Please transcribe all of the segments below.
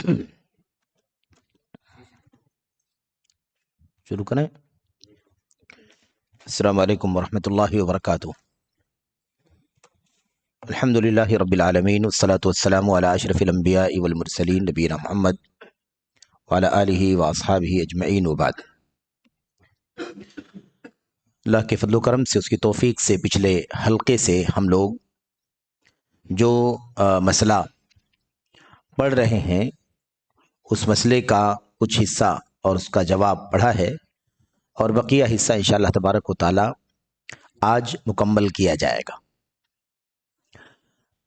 شروع کریں۔ السلام علیکم ورحمۃ اللہ وبرکاتہ۔ الحمد للہ رب العالمین والصلاة والسلام علی اشرف الانبیاء والمرسلین نبینا محمد وعلی آلہ واصحابہ اجمعین وبعد۔ اللہ کے فضل و کرم سے، اس کی توفیق سے، پچھلے حلقے سے ہم لوگ جو مسئلہ پڑھ رہے ہیں اس مسئلے کا کچھ حصہ اور اس کا جواب پڑھا ہے، اور بقیہ حصہ انشاءاللہ تبارک و تعالی آج مکمل کیا جائے گا۔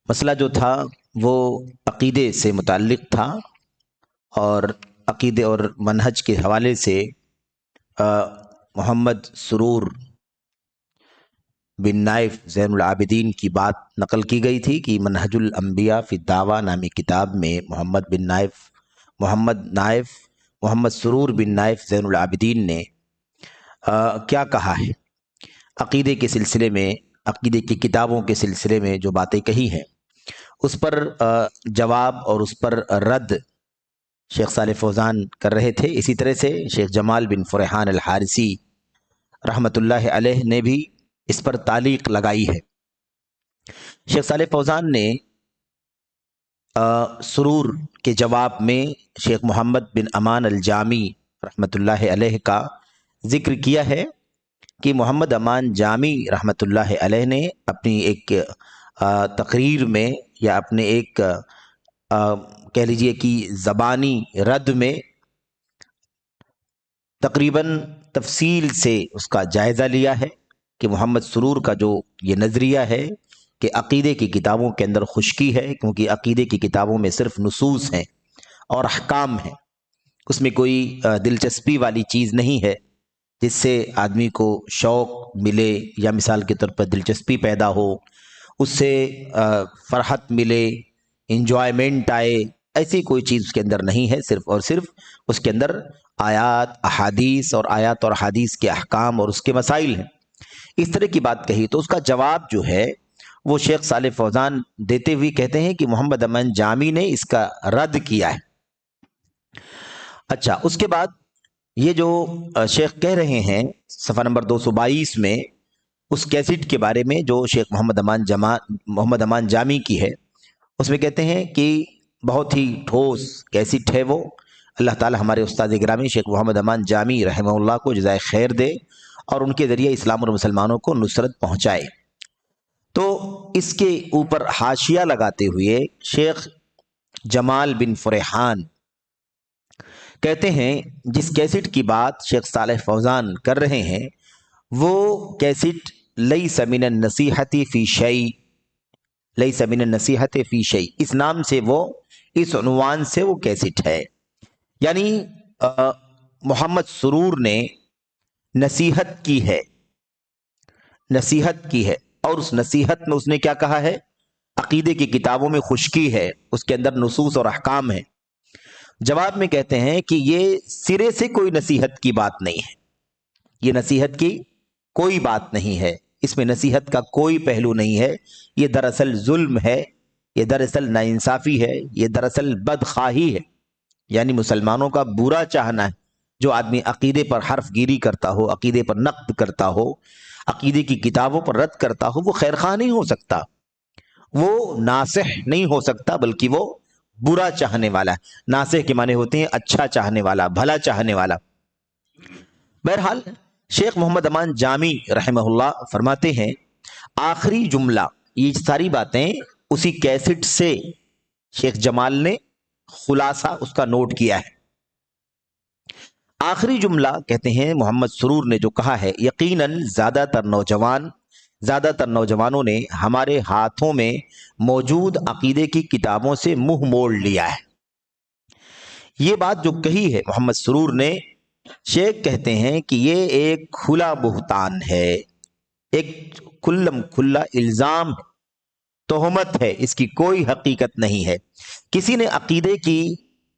مسئلہ جو تھا وہ عقیدے سے متعلق تھا، اور عقیدے اور منہج کے حوالے سے محمد سرور بن نائف زین العابدین کی بات نقل کی گئی تھی کہ منہج الانبیاء فی الدعوہ نامی کتاب میں محمد سرور بن نائف زین العابدین نے کیا کہا ہے، عقیدے کے سلسلے میں، عقیدے کی کتابوں کے سلسلے میں جو باتیں کہی ہیں اس پر جواب اور اس پر رد شیخ صالح فوزان کر رہے تھے۔ اسی طرح سے شیخ جمال بن فرحان الحارثی رحمۃ اللہ علیہ نے بھی اس پر تعلیق لگائی ہے۔ شیخ صالح فوزان نے سرور کے جواب میں شیخ محمد بن امان الجامی رحمۃ اللہ علیہ کا ذکر کیا ہے کہ محمد امان جامی رحمۃ اللہ علیہ نے اپنی ایک تقریر میں یا اپنے ایک کہہ لیجئے کہ زبانی رد میں تقریباً تفصیل سے اس کا جائزہ لیا ہے کہ محمد سرور کا جو یہ نظریہ ہے کہ عقیدے کی کتابوں کے اندر خشکی ہے، کیونکہ عقیدے کی کتابوں میں صرف نصوص ہیں اور احکام ہیں، اس میں کوئی دلچسپی والی چیز نہیں ہے جس سے آدمی کو شوق ملے یا مثال کے طور پر دلچسپی پیدا ہو، اس سے فرحت ملے، انجوائمنٹ آئے، ایسی کوئی چیز اس کے اندر نہیں ہے۔ صرف اور صرف اس کے اندر آیات اور احادیث کے احکام اور اس کے مسائل ہیں۔ اس طرح کی بات کہی تو اس کا جواب جو ہے وہ شیخ صالح فوزان دیتے ہوئے کہتے ہیں کہ محمد امان جامی نے اس کا رد کیا ہے۔ اچھا، اس کے بعد یہ جو شیخ کہہ رہے ہیں صفحہ نمبر 222 میں اس کیسٹ کے بارے میں جو شیخ محمد امان جامی کی ہے، اس میں کہتے ہیں کہ بہت ہی ٹھوس کیسٹ ہے وہ۔ اللہ تعالی ہمارے استاد گرامی شیخ محمد امان جامی رحمہ اللہ کو جزائے خیر دے اور ان کے ذریعے اسلام اور مسلمانوں کو نصرت پہنچائے۔ تو اس کے اوپر حاشیہ لگاتے ہوئے شیخ جمال بن فرحان کہتے ہیں جس کیسٹ کی بات شیخ صالح فوزان کر رہے ہیں وہ کیسٹ لیس من النصیحۃ فی شیء، لیس من النصیحۃ فی شیء، اس نام سے وہ، اس عنوان سے وہ کیسٹ ہے۔ یعنی محمد سرور نے نصیحت کی ہے، اور اس نصیحت میں اس نے کیا کہا ہے؟ عقیدے کی کتابوں میں خشکی ہے، اس کے اندر نصوص اور احکام ہیں۔ جواب میں کہتے ہیں کہ یہ سرے سے کوئی نصیحت کی بات نہیں ہے، یہ نصیحت کی کوئی بات نہیں ہے، اس میں نصیحت کا کوئی پہلو نہیں ہے، یہ دراصل ظلم ہے، یہ دراصل ناانصافی ہے، یہ دراصل بدخواہی ہے، یعنی مسلمانوں کا برا چاہنا ہے۔ جو آدمی عقیدے پر حرف گیری کرتا ہو، عقیدے پر نقد کرتا ہو، عقیدے کی کتابوں پر رد کرتا ہو، وہ خیرخواہ نہیں ہو سکتا، وہ ناصح نہیں ہو سکتا، بلکہ وہ برا چاہنے والا ہے۔ ناصح کے معنی ہوتے ہیں اچھا چاہنے والا، بھلا چاہنے والا۔ بہرحال شیخ محمد امان جامی رحمہ اللہ فرماتے ہیں آخری جملہ، یہ ساری باتیں اسی کیسٹ سے شیخ جمال نے خلاصہ اس کا نوٹ کیا ہے۔ آخری جملہ کہتے ہیں محمد سرور نے جو کہا ہے، یقیناً زیادہ تر نوجوانوں نے ہمارے ہاتھوں میں موجود عقیدے کی کتابوں سے منہ موڑ لیا ہے۔ یہ بات جو کہی ہے محمد سرور نے، شیخ کہتے ہیں کہ یہ ایک کھلا بہتان ہے، ایک کھلم کھلا الزام ہے، تہمت ہے، اس کی کوئی حقیقت نہیں ہے۔ کسی نے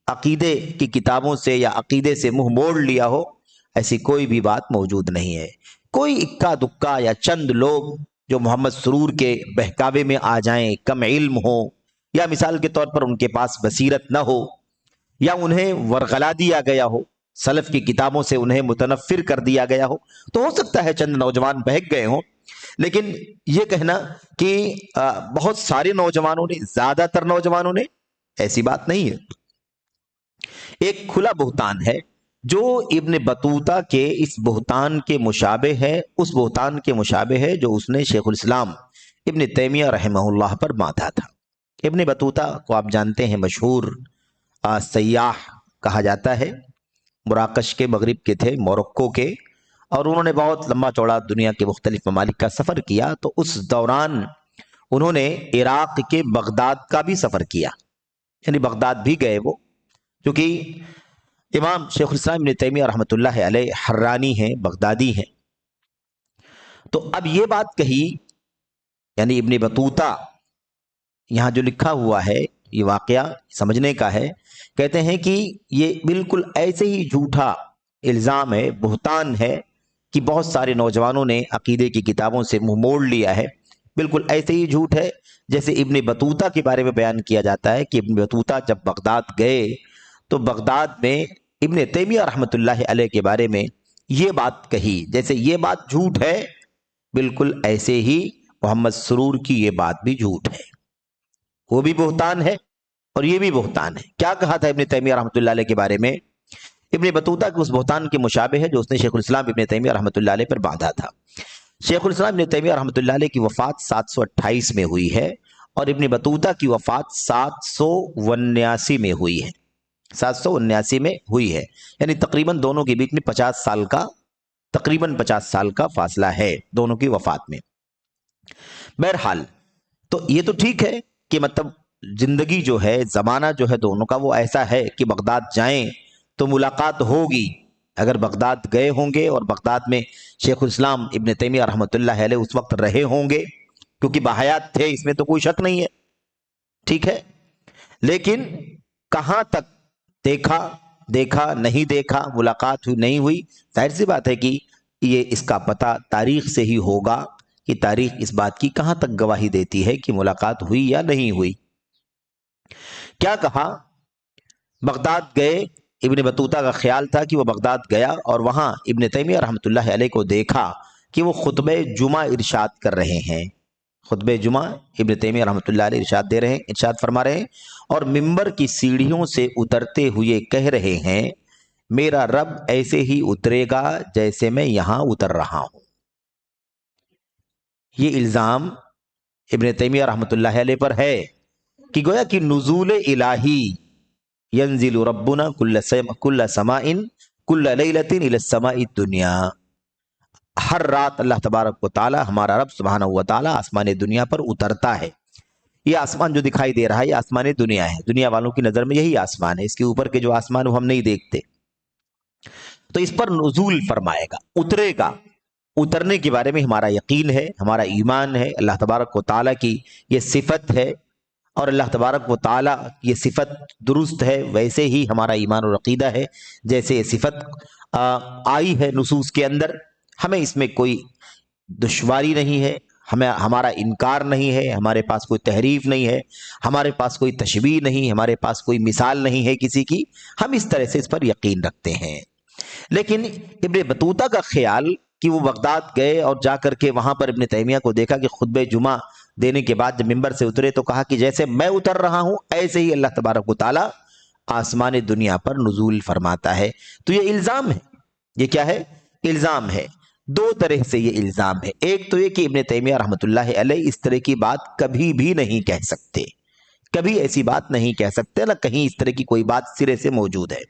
عقیدے کی کتابوں سے یا عقیدے سے منہ موڑ لیا ہو، ایسی کوئی بھی بات موجود نہیں ہے۔ کوئی اکا دکا یا چند لوگ جو محمد سرور کے بہکاوے میں آ جائیں، کم علم ہو یا مثال کے طور پر ان کے پاس بصیرت نہ ہو، یا انہیں ورغلا دیا گیا ہو، سلف کی کتابوں سے انہیں متنفر کر دیا گیا ہو، تو ہو سکتا ہے چند نوجوان بہک گئے ہوں، لیکن یہ کہنا کہ بہت سارے نوجوانوں نے، زیادہ تر نوجوانوں نے، ایسی بات نہیں ہے۔ ایک کھلا بہتان ہے جو ابن بطوطہ کے اس بہتان کے مشابہ ہے، اس بہتان کے مشابہ ہے جو اس نے شیخ الاسلام ابن تیمیہ رحمہ اللہ پر باندھا تھا۔ ابن بطوطہ کو آپ جانتے ہیں، مشہور سیاح کہا جاتا ہے، مراکش کے، مغرب کے تھے، موروکو کے، اور انہوں نے بہت لمبا چوڑا دنیا کے مختلف ممالک کا سفر کیا۔ تو اس دوران انہوں نے عراق کے بغداد کا بھی سفر کیا، یعنی بغداد بھی گئے وہ، کیونکہ امام شیخ الاسلام ابن تیمیہ رحمۃ اللہ علیہ حرانی ہیں، بغدادی ہیں۔ تو اب یہ بات کہی، یعنی ابن بطوطہ یہاں جو لکھا ہوا ہے یہ واقعہ سمجھنے کا ہے، کہتے ہیں کہ یہ بالکل ایسے ہی جھوٹا الزام ہے، بہتان ہے، کہ بہت سارے نوجوانوں نے عقیدے کی کتابوں سے منہ موڑ لیا ہے۔ بالکل ایسے ہی جھوٹ ہے جیسے ابن بطوطہ کے بارے میں بیان کیا جاتا ہے کہ ابن بطوطہ جب بغداد گئے تو بغداد میں ابن تیمیہ رحمۃ اللہ علیہ کے بارے میں یہ بات کہی، جیسے یہ بات جھوٹ ہے، بالکل ایسے ہی محمد سرور کی یہ بات بھی جھوٹ ہے، وہ بھی بہتان ہے اور یہ بھی بہتان ہے۔ کیا کہا تھا ابن تیمیہ رحمۃ اللہ علیہ کے بارے میں؟ ابن بطوطہ کے اس بہتان کے مشابہ ہے جو اس نے شیخ الاسلام ابن تیمیہ رحمۃ اللہ علیہ پر باندھا تھا۔ شیخ الاسلام ابن تیمیہ رحمۃ اللہ علیہ کی وفات 728 میں ہوئی ہے اور ابن بطوطہ کی وفات 779 میں ہوئی ہے، 779 میں ہوئی ہے، یعنی تقریباً دونوں کے بیچ میں 50 سال کا، تقریباً 50 سال کا فاصلہ ہے دونوں کی وفات میں۔ بہرحال تو یہ تو ٹھیک ہے کہ مطلب زندگی جو ہے، زمانہ جو ہے دونوں کا وہ ایسا ہے کہ بغداد جائیں تو ملاقات ہوگی۔ اگر بغداد گئے ہوں گے اور بغداد میں شیخ الاسلام ابن تیمیہ رحمۃ اللہ علیہ اس وقت رہے ہوں گے، کیونکہ بحیات تھے، اس میں تو کوئی شک نہیں ہے، ٹھیک ہے، لیکن کہاں تک دیکھا نہیں دیکھا، ملاقات ہوئی نہیں ہوئی، ظاہر سی بات ہے کہ یہ اس کا پتہ تاریخ سے ہی ہوگا کہ تاریخ اس بات کی کہاں تک گواہی دیتی ہے کہ ملاقات ہوئی یا نہیں ہوئی۔ کیا کہا؟ بغداد گئے، ابن بطوطہ کا خیال تھا کہ وہ بغداد گیا اور وہاں ابن تیمیہ رحمۃ اللہ علیہ کو دیکھا کہ وہ خطبہ جمعہ ارشاد کر رہے ہیں، خطبہ جمعہ ابن تیمیہ رحمۃ اللہ علیہ ارشاد دے رہے ہیں، ارشاد فرما رہے ہیں، اور ممبر کی سیڑھیوں سے اترتے ہوئے کہہ رہے ہیں، میرا رب ایسے ہی اترے گا جیسے میں یہاں اتر رہا ہوں۔ یہ الزام ابن تیمیہ رحمۃ اللہ علیہ پر ہے کہ گویا کہ نزول الہی، ینزل ربنا کل سماء کل لیلۃ الی السماء الدنیا، ہر رات اللہ تبارک و تعالی، ہمارا رب سبحانہ و تعالی آسمان دنیا پر اترتا ہے۔ یہ آسمان جو دکھائی دے رہا ہے یہ آسمان دنیا ہے، دنیا والوں کی نظر میں یہی آسمان ہے، اس کے اوپر کے جو آسمان وہ ہم نہیں دیکھتے، تو اس پر نزول فرمائے گا، اترے گا۔ اترنے کے بارے میں ہمارا یقین ہے، ہمارا ایمان ہے، اللہ تبارک و تعالی کی یہ صفت ہے، اور اللہ تبارک و تعالی یہ صفت درست ہے، ویسے ہی ہمارا ایمان اور عقیدہ ہے جیسے یہ صفت آئی ہے نصوص کے اندر۔ ہمیں اس میں کوئی دشواری نہیں ہے، ہمارا انکار نہیں ہے، ہمارے پاس کوئی تحریف نہیں ہے، ہمارے پاس کوئی تشبیہ نہیں، ہمارے پاس کوئی مثال نہیں ہے کسی کی، ہم اس طرح سے اس پر یقین رکھتے ہیں۔ لیکن ابن بطوطہ کا خیال کہ وہ بغداد گئے اور جا کر کے وہاں پر ابن تیمیہ کو دیکھا کہ خطبہ جمعہ دینے کے بعد جب ممبر سے اترے تو کہا کہ جیسے میں اتر رہا ہوں ایسے ہی اللہ تبارک و تعالی آسمان دنیا پر نزول فرماتا ہے۔ تو یہ الزام ہے، یہ کیا ہے؟ الزام ہے۔ دو طرح سے یہ الزام ہے، ایک تو یہ کہ ابن تیمیہ رحمۃ اللہ علیہ اس طرح کی بات کبھی بھی نہیں کہہ سکتے، کبھی ایسی بات نہیں کہہ سکتے، نہ کہیں اس طرح کی کوئی بات سرے سے موجود ہے۔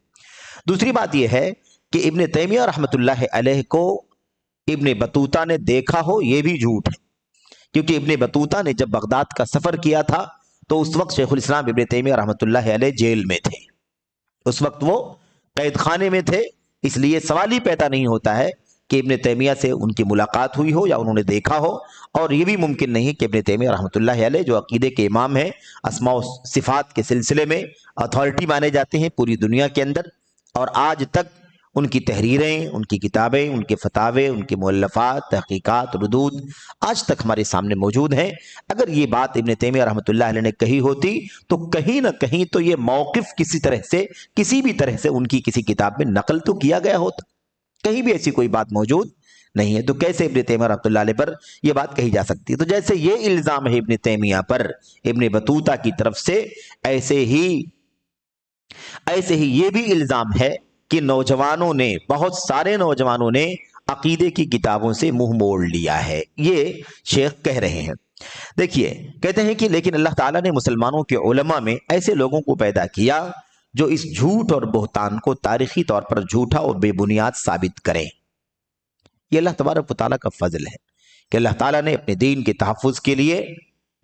دوسری بات یہ ہے کہ ابن تیمیہ رحمۃ اللہ علیہ کو ابن بطوطہ نے دیکھا ہو، یہ بھی جھوٹ ہے، کیونکہ ابن بطوطہ نے جب بغداد کا سفر کیا تھا تو اس وقت شیخ الاسلام ابن تیمیہ رحمۃ اللہ علیہ جیل میں تھے، اس وقت وہ قید خانے میں تھے، اس لیے سوال ہی پیدا نہیں ہوتا ہے کہ ابن تیمیہ سے ان کی ملاقات ہوئی ہو یا انہوں نے دیکھا ہو، اور یہ بھی ممکن نہیں کہ ابن تیمیہ رحمۃ اللہ علیہ جو عقیدے کے امام ہیں، اسماء و صفات کے سلسلے میں اتھارٹی مانے جاتے ہیں پوری دنیا کے اندر، اور آج تک ان کی تحریریں، ان کی کتابیں، ان کے فتاوے، ان کے مؤلفات، تحقیقات، ردود آج تک ہمارے سامنے موجود ہیں۔ اگر یہ بات ابن تیمیہ رحمۃ اللہ علیہ نے کہی ہوتی تو کہیں نہ کہیں تو یہ موقف کسی طرح سے، کسی بھی طرح سے ان کی کسی کتاب میں نقل تو کیا گیا ہوتا، کہیں بھی ایسی کوئی بات موجود نہیں ہے۔ تو کیسے ابن تیمیہ رحمۃ اللہ علیہ پر یہ بات کہی جا سکتی ہے؟ تو جیسے یہ الزام ہے ابن تیمیہ پر ابن بطوطہ کی طرف سے، ایسے ہی یہ بھی الزام ہے کہ نوجوانوں نے، بہت سارے نوجوانوں نے عقیدے کی کتابوں سے منہ موڑ لیا ہے، یہ شیخ کہہ رہے ہیں۔ دیکھیے، کہتے ہیں کہ لیکن اللہ تعالیٰ نے مسلمانوں کے علماء میں ایسے لوگوں کو پیدا کیا جو اس جھوٹ اور بہتان کو تاریخی طور پر جھوٹا اور بے بنیاد ثابت کریں۔ یہ اللہ تبارک و تعالیٰ کا فضل ہے کہ اللہ تعالیٰ نے اپنے دین کے تحفظ کے لیے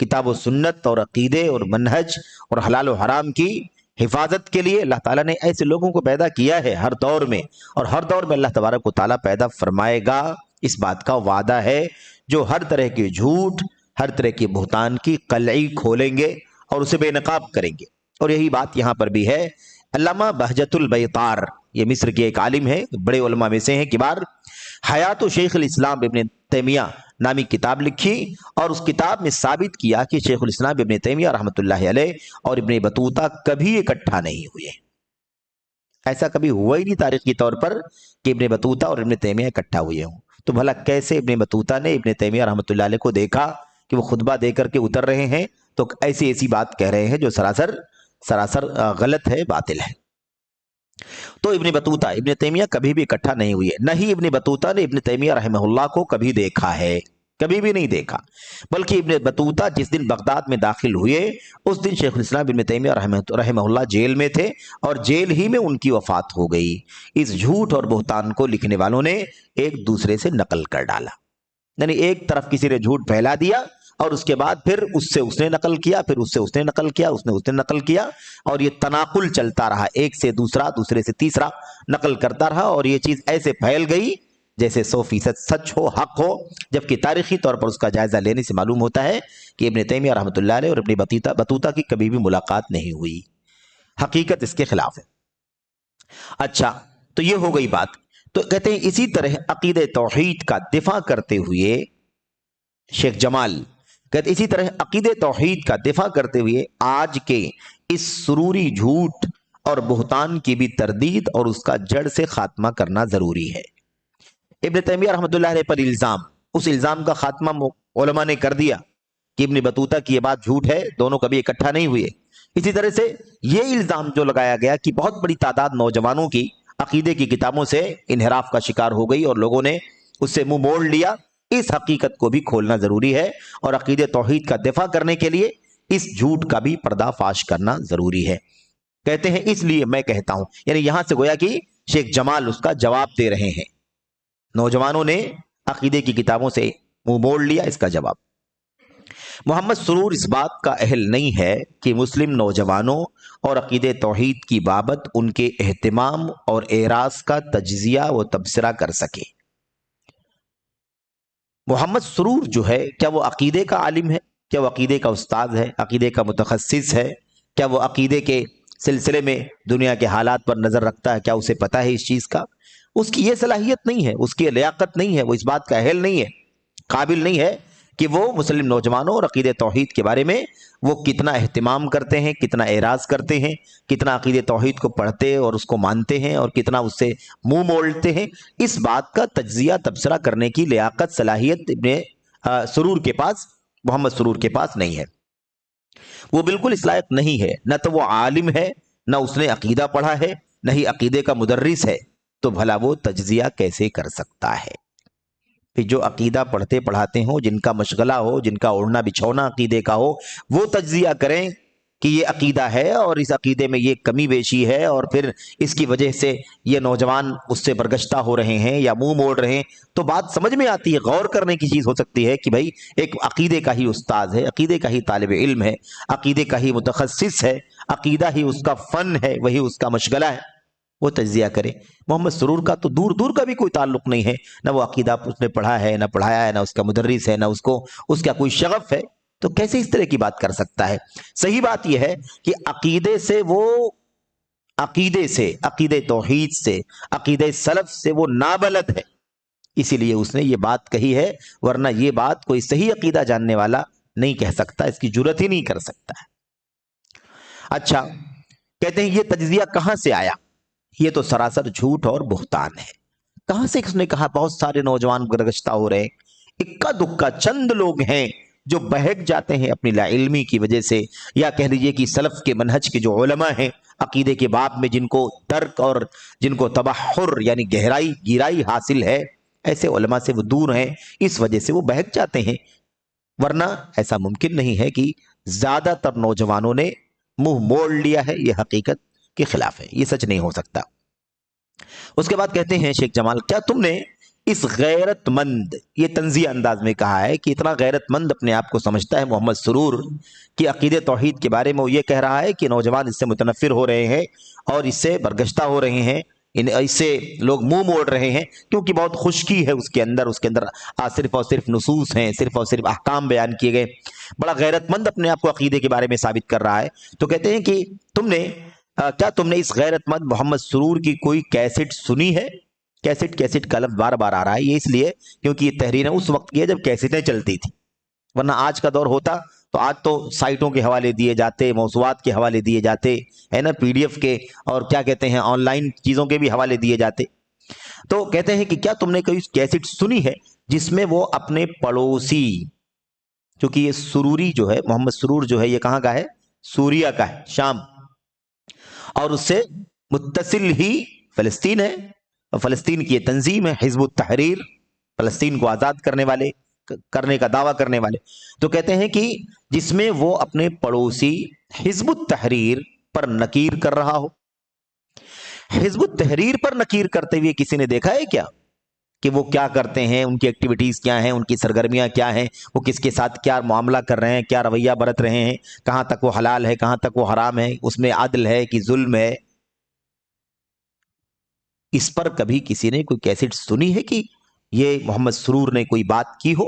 کتاب و سنت اور عقیدے اور منہج اور حلال و حرام کی حفاظت کے لیے اللہ تعالیٰ نے ایسے لوگوں کو پیدا کیا ہے ہر دور میں، اور ہر دور میں اللہ تبارک و تعالیٰ پیدا فرمائے گا، اس بات کا وعدہ ہے، جو ہر طرح کے جھوٹ، ہر طرح کے بہتان کی قلعی کھولیں گے اور اسے بے نقاب کریں گے۔ اور یہی بات یہاں پر بھی ہے۔ علامہ بہجت البیطار، یہ مصر کے ایک عالم ہے، بڑے علماء میں سے ہیں کبار، حیات و شیخ الاسلام ابن تیمیہ نامی کتاب لکھی، اور اس کتاب میں ثابت کیا کہ شیخ الاسلام ابن تیمیہ رحمۃ اللہ علیہ اور ابن بطوطہ کبھی اکٹھا نہیں ہوئے۔ ایسا کبھی ہوا ہی نہیں تاریخی طور پر کہ ابن بطوطہ اور ابن تیمیہ اکٹھا ہوئے ہوں۔ تو بھلا کیسے ابن بطوطہ نے ابن تیمیہ رحمۃ اللہ علیہ کو دیکھا کہ وہ خطبہ دے کر کے اتر رہے ہیں تو ایسی بات کہہ رہے ہیں جو سراسر غلط ہے، باطل ہے۔ تو ابن بطوطہ، ابن تیمیہ کبھی بھی اکٹھا نہیں ہوئے، نہ ہی ابن بطوطہ نے ابن تیمیہ رحمہ اللہ کو کبھی دیکھا ہے، کبھی بھی نہیں دیکھا۔ بلکہ ابن بطوطہ جس دن بغداد میں داخل ہوئے، اس دن شیخ الاسلام ابن تیمیہ رحمہ اللہ جیل میں تھے، اور جیل ہی میں ان کی وفات ہو گئی۔ اس جھوٹ اور بہتان کو لکھنے والوں نے ایک دوسرے سے نقل کر ڈالا، یعنی ایک طرف کسی نے جھوٹ پھیلا دیا اور اس کے بعد پھر اس سے اس نے نقل کیا، پھر اس سے اس نے نقل کیا، اس نے نقل کیا، اور یہ تناقل چلتا رہا، ایک سے دوسرا، دوسرے سے تیسرا نقل کرتا رہا، اور یہ چیز ایسے پھیل گئی جیسے 100% سچ ہو، حق ہو، جبکہ تاریخی طور پر اس کا جائزہ لینے سے معلوم ہوتا ہے کہ ابن تیمیہ رحمۃ اللہ علیہ اور ابن بطوطہ کی کبھی بھی ملاقات نہیں ہوئی، حقیقت اس کے خلاف ہے۔ اچھا، تو یہ ہو گئی بات۔ تو کہتے ہیں اسی طرح عقیدہ توحید کا دفاع کرتے ہوئے شیخ جمال کہتے اسی طرح عقیدہ توحید کا دفاع کرتے ہوئے آج کے اس سروری جھوٹ اور بہتان کی بھی تردید اور اس کا جڑ سے خاتمہ کرنا ضروری ہے۔ ابن تیمیہ رحمۃ اللہ علیہ پر الزام، اس الزام کا خاتمہ علماء نے کر دیا کہ ابن بطوطہ کی یہ بات جھوٹ ہے، دونوں کبھی اکٹھا نہیں ہوئے۔ اسی طرح سے یہ الزام جو لگایا گیا کہ بہت بڑی تعداد نوجوانوں کی عقیدے کی کتابوں سے انحراف کا شکار ہو گئی اور لوگوں نے اس سے منہ موڑ لیا، اس حقیقت کو بھی کھولنا ضروری ہے، اور عقیدہ توحید کا دفاع کرنے کے لیے اس جھوٹ کا بھی پردہ فاش کرنا ضروری ہے۔ کہتے ہیں اس لیے میں کہتا ہوں، یعنی یہاں سے گویا کہ شیخ جمال اس کا جواب دے رہے ہیں، نوجوانوں نے عقیدے کی کتابوں سے منہ موڑ لیا، اس کا جواب۔ محمد سرور اس بات کا اہل نہیں ہے کہ مسلم نوجوانوں اور عقیدہ توحید کی بابت ان کے اہتمام اور اعراض کا تجزیہ و تبصرہ کر سکے۔ محمد سرور جو ہے، کیا وہ عقیدے کا عالم ہے؟ کیا وہ عقیدے کا استاد ہے؟ عقیدے کا متخصص ہے؟ کیا وہ عقیدے کے سلسلے میں دنیا کے حالات پر نظر رکھتا ہے؟ کیا اسے پتہ ہے اس چیز کا؟ اس کی یہ صلاحیت نہیں ہے، اس کی لیاقت نہیں ہے، وہ اس بات کا اہل نہیں ہے، قابل نہیں ہے کہ وہ مسلم نوجوانوں اور عقیدہ توحید کے بارے میں وہ کتنا اہتمام کرتے ہیں، کتنا اعراض کرتے ہیں، کتنا عقیدہ توحید کو پڑھتے اور اس کو مانتے ہیں اور کتنا اس سے منہ موڑتے ہیں، اس بات کا تجزیہ تبصرہ کرنے کی لیاقت، صلاحیت ابن سرور کے پاس، محمد سرور کے پاس نہیں ہے۔ وہ بالکل اس لائق نہیں ہے، نہ تو وہ عالم ہے، نہ اس نے عقیدہ پڑھا ہے، نہ ہی عقیدے کا مدرس ہے، تو بھلا وہ تجزیہ کیسے کر سکتا ہے؟ کہ جو عقیدہ پڑھتے پڑھاتے ہوں، جن کا مشغلہ ہو، جن کا اوڑھنا بچھونا عقیدے کا ہو، وہ تجزیہ کریں کہ یہ عقیدہ ہے اور اس عقیدے میں یہ کمی بیشی ہے، اور پھر اس کی وجہ سے یہ نوجوان اس سے برگشتہ ہو رہے ہیں یا منہ موڑ رہے ہیں، تو بات سمجھ میں آتی ہے، غور کرنے کی چیز ہو سکتی ہے کہ بھائی ایک عقیدے کا ہی استاد ہے، عقیدے کا ہی طالب علم ہے، عقیدے کا ہی متخصص ہے، عقیدہ ہی اس کا فن ہے، وہی اس کا مشغلہ ہے، وہ تجزیہ کرے۔ محمد سرور کا تو دور دور کا بھی کوئی تعلق نہیں ہے، نہ وہ عقیدہ اس نے پڑھا ہے، نہ پڑھایا ہے، نہ اس کا مدرس ہے، نہ اس کا کوئی شغف ہے، تو کیسے اس طرح کی بات کر سکتا ہے؟ صحیح بات یہ ہے کہ عقیدے سے وہ عقیدے سے، عقیدے توحید سے، عقیدے سلف سے وہ نابلد ہے، اسی لیے اس نے یہ بات کہی ہے، ورنہ یہ بات کوئی صحیح عقیدہ جاننے والا نہیں کہہ سکتا، اس کی جرات ہی نہیں کر سکتا ہے۔ اچھا، کہتے ہیں یہ تجزیہ کہاں سے آیا؟ یہ تو سراسر جھوٹ اور بہتان ہے۔ کہاں سے اس نے کہا بہت سارے نوجوان گرگشتہ ہو رہے ہیں؟ اکا دکا چند لوگ ہیں جو بہک جاتے ہیں اپنی لا علمی کی وجہ سے، یا کہہ لیجئے کہ سلف کے منہج کے جو علماء ہیں عقیدے کے باب میں، جن کو درک اور جن کو تبحر یعنی گہرائی حاصل ہے، ایسے علماء سے وہ دور ہیں، اس وجہ سے وہ بہک جاتے ہیں، ورنہ ایسا ممکن نہیں ہے کہ زیادہ تر نوجوانوں نے منہ موڑ لیا ہے، یہ حقیقت کے خلاف ہے، یہ سچ نہیں ہو سکتا۔ اس کے بعد کہتے ہیں شیخ جمال، کیا تم نے اس غیرت مند، یہ تنزیہ انداز میں کہا ہے کہ اتنا غیرت مند اپنے آپ کو سمجھتا ہے محمد سرور کہ عقیدہ توحید کے بارے میں وہ یہ کہہ رہا ہے کہ نوجوان اس سے متنفر ہو رہے ہیں اور اس سے برگشتہ ہو رہے ہیں، اس سے لوگ منہ موڑ رہے ہیں کیونکہ بہت خشکی ہے اس کے اندر صرف اور صرف نصوص ہیں، صرف اور صرف احکام بیان کیے گئے، بڑا غیرت مند اپنے آپ کو عقیدے کے بارے میں ثابت کر رہا ہے۔ تو کہتے ہیں کہ کیا تم نے اس غیرت مند محمد سرور کی کوئی کیسٹ سنی ہے؟ کیسٹ کا لفظ بار بار آ رہا ہے، یہ اس لیے کیونکہ یہ تحریریں اس وقت کی ہے جب کیسٹیں چلتی تھی، ورنہ آج کا دور ہوتا تو آج تو سائٹوں کے حوالے دیے جاتے، موضوعات کے حوالے دیے جاتے ہے نا، پی ڈی ایف کے اور کیا کہتے ہیں آن لائن چیزوں کے بھی حوالے دیے جاتے۔ تو کہتے ہیں کہ کیا تم نے کوئی کیسٹ سنی ہے جس میں وہ اپنے پڑوسی، چونکہ یہ سروری جو ہے، محمد سرور جو ہے، یہ کہاں کا ہے؟ سوریہ کا ہے، شام، اور اس سے متصل ہی فلسطین ہے، اور فلسطین کی یہ تنظیم ہے حزب التحریر، فلسطین کو آزاد کرنے کا دعویٰ کرنے والے۔ تو کہتے ہیں کہ جس میں وہ اپنے پڑوسی حزب التحریر پر نکیر کر رہا ہو۔ حزب التحریر پر نکیر کرتے ہوئے کسی نے دیکھا ہے کیا کہ وہ کیا کرتے ہیں، ان کی ایکٹیویٹیز کیا ہیں، ان کی سرگرمیاں کیا ہیں، وہ کس کے ساتھ کیا معاملہ کر رہے ہیں، کیا رویہ برت رہے ہیں، کہاں تک وہ حلال ہے، کہاں تک وہ حرام ہے، اس میں عدل ہے کہ ظلم ہے؟ اس پر کبھی کسی نے کوئی کیسٹ سنی ہے کہ یہ محمد سرور نے کوئی بات کی ہو؟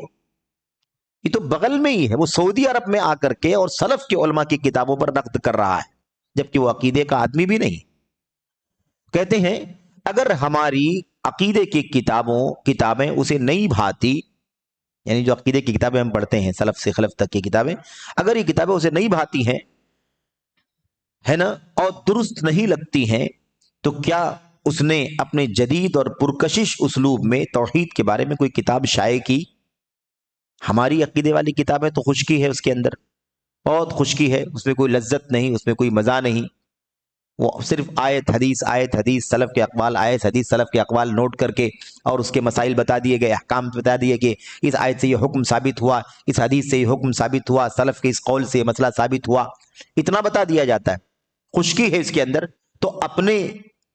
یہ تو بغل میں ہی ہے، وہ سعودی عرب میں آ کر کے اور سلف کے علماء کی کتابوں پر نقد کر رہا ہے، جبکہ وہ عقیدے کا آدمی بھی نہیں۔ کہتے ہیں اگر ہماری عقیدے کی کتابیں اسے نہیں بھاتی، یعنی جو عقیدے کی کتابیں ہم پڑھتے ہیں سلف سے خلف تک کی کتابیں، اگر یہ کتابیں اسے نہیں بھاتی ہیں ہے نا، اور درست نہیں لگتی ہیں، تو کیا اس نے اپنے جدید اور پرکشش اسلوب میں توحید کے بارے میں کوئی کتاب شائع کی؟ ہماری عقیدے والی کتابیں تو خشکی ہے، اس کے اندر بہت خشکی ہے، اس میں کوئی لذت نہیں، اس میں کوئی مزہ نہیں، وہ صرف آیت حدیث سلف کے اقوال، آیت حدیث سلف کے اقوال نوٹ کر کے اور اس کے مسائل بتا دیے گئے، احکام بتا دیے کہ اس آیت سے یہ حکم ثابت ہوا، اس حدیث سے یہ حکم ثابت ہوا، سلف کے اس قول سے یہ مسئلہ ثابت ہوا، اتنا بتا دیا جاتا ہے، خشکی ہے اس کے اندر۔ تو اپنے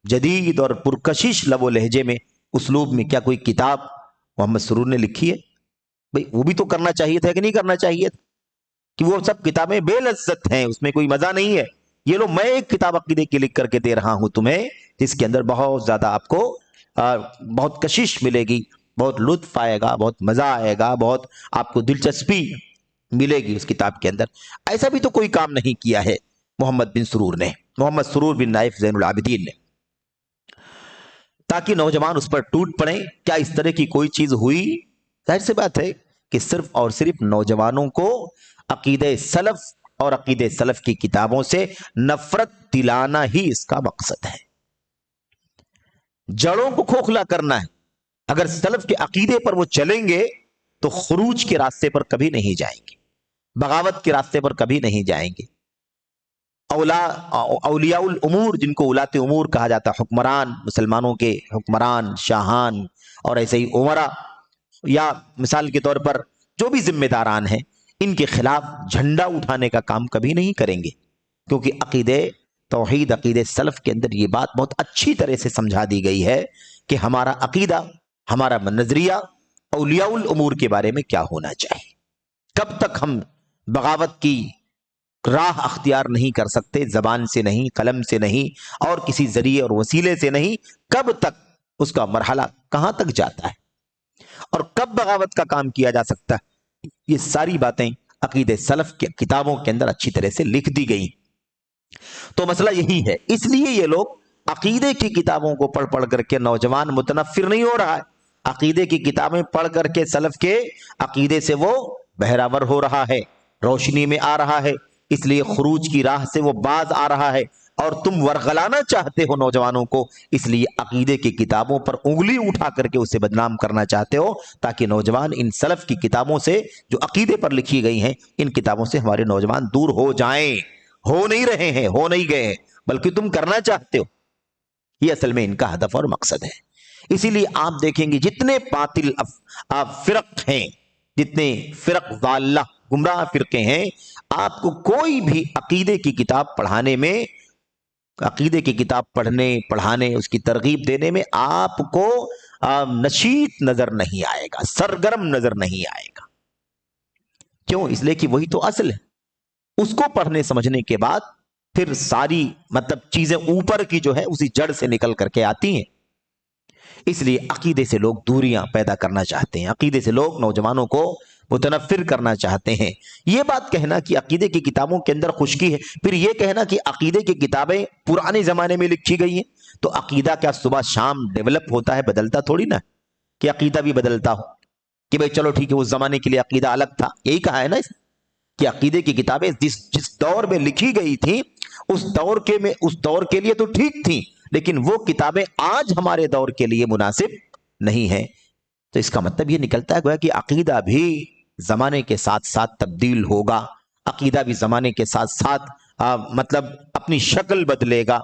جدید اور پرکشش لب و لہجے میں، اسلوب میں، کیا کوئی کتاب محمد سرور نے لکھی ہے؟ بھئی وہ بھی تو کرنا چاہیے تھا کہ نہیں کرنا چاہیے تھا؟ کہ وہ سب کتابیں بے لذت ہیں، اس میں کوئی مزہ نہیں ہے، یہ لو میں ایک کتاب عقیدے کی لکھ کر کے دے رہا ہوں تمہیں، جس کے اندر بہت زیادہ آپ کو بہت کشش ملے گی، بہت لطف آئے گا، بہت مزہ آئے گا، بہت آپ کو دلچسپی ملے گی اس کتاب کے اندر۔ ایسا بھی تو کوئی کام نہیں کیا ہے محمد سرور بن نائف زین العابدین نے، تاکہ نوجوان اس پر ٹوٹ پڑیں۔ کیا اس طرح کی کوئی چیز ہوئی؟ ظاہر سی بات ہے کہ صرف اور صرف نوجوانوں کو عقیدہ سلف اور عقیدہ سلف کی کتابوں سے نفرت دلانا ہی اس کا مقصد ہے، جڑوں کو کھوکھلا کرنا ہے۔ اگر سلف کے عقیدے پر وہ چلیں گے تو خروج کے راستے پر کبھی نہیں جائیں گے، بغاوت کے راستے پر کبھی نہیں جائیں گے۔ اولیاء الامور، جن کو ولاۃ امور کہا جاتا، حکمران، مسلمانوں کے حکمران، شاہان اور ایسے ہی عمرا، یا مثال کے طور پر جو بھی ذمہ داران ہیں، ان کے خلاف جھنڈا اٹھانے کا کام کبھی نہیں کریں گے، کیونکہ عقیدہ توحید، عقیدہ سلف کے اندر یہ بات بہت اچھی طرح سے سمجھا دی گئی ہے کہ ہمارا عقیدہ، ہمارا نظریہ اولیاء الامور کے بارے میں کیا ہونا چاہیے۔ کب تک ہم بغاوت کی راہ اختیار نہیں کر سکتے، زبان سے نہیں، قلم سے نہیں، اور کسی ذریعے اور وسیلے سے نہیں، کب تک اس کا مرحلہ کہاں تک جاتا ہے اور کب بغاوت کا کام کیا جا سکتا ہے، یہ ساری باتیں عقیدہ سلف کی کتابوں کے اندر اچھی طرح سے لکھ دی گئی۔ تو مسئلہ یہی ہے، اس لیے یہ لوگ عقیدے کی کتابوں کو پڑھ پڑھ کر کے نوجوان متنفر نہیں ہو رہا ہے، عقیدے کی کتابیں پڑھ کر کے سلف کے عقیدے سے وہ بہراور ہو رہا ہے، روشنی میں آ رہا ہے، اس لیے خروج کی راہ سے وہ باز آ رہا ہے، اور تم ورغلانا چاہتے ہو نوجوانوں کو، اس لیے عقیدے کی کتابوں پر انگلی اٹھا کر کے اسے بدنام کرنا چاہتے ہو، تاکہ نوجوان ان سلف کی کتابوں سے جو عقیدے پر لکھی گئی ہیں، ان کتابوں سے ہمارے نوجوان دور ہو جائیں۔ ہو نہیں رہے ہیں، ہو نہیں گئے ہیں، بلکہ تم کرنا چاہتے ہو۔ یہ اصل میں ان کا ہدف اور مقصد ہے۔ اسی لیے آپ دیکھیں گے جتنے باطل فرق ہیں، جتنے فرق ضالہ گمراہ فرقے ہیں، آپ کو کوئی بھی عقیدے کی کتاب پڑھانے میں، عقیدے کی کتاب پڑھانے اس کی ترغیب دینے میں آپ کو نشیط نظر نہیں آئے گا، سرگرم نظر نہیں آئے گا۔ کیوں؟ اس لیے کہ وہی تو اصل ہے، اس کو پڑھنے سمجھنے کے بعد پھر ساری چیزیں اوپر کی جو ہے اسی جڑ سے نکل کر کے آتی ہیں۔ اس لیے عقیدے سے لوگ دوریاں پیدا کرنا چاہتے ہیں، عقیدے سے لوگ نوجوانوں کو متنفر کرنا چاہتے ہیں۔ یہ بات کہنا کہ عقیدے کی کتابوں کے اندر خشکی ہے، پھر یہ کہنا کہ عقیدے کی کتابیں پرانے زمانے میں لکھی گئی ہیں، تو عقیدہ کیا صبح شام ڈیولپ ہوتا ہے؟ بدلتا تھوڑی نا کہ عقیدہ بھی بدلتا ہو کہ بھئی چلو ٹھیک ہے اس زمانے کے لیے عقیدہ الگ تھا۔ یہی کہا ہے نا کہ عقیدے کی کتابیں جس دور میں لکھی گئی تھیں اس دور کے لیے تو ٹھیک تھیں، لیکن وہ کتابیں آج ہمارے دور کے لیے مناسب نہیں ہیں۔ تو اس کا مطلب یہ نکلتا ہے گویا کہ عقیدہ بھی زمانے کے ساتھ ساتھ تبدیل ہوگا، عقیدہ بھی زمانے کے ساتھ ساتھ اپنی شکل بدلے گا۔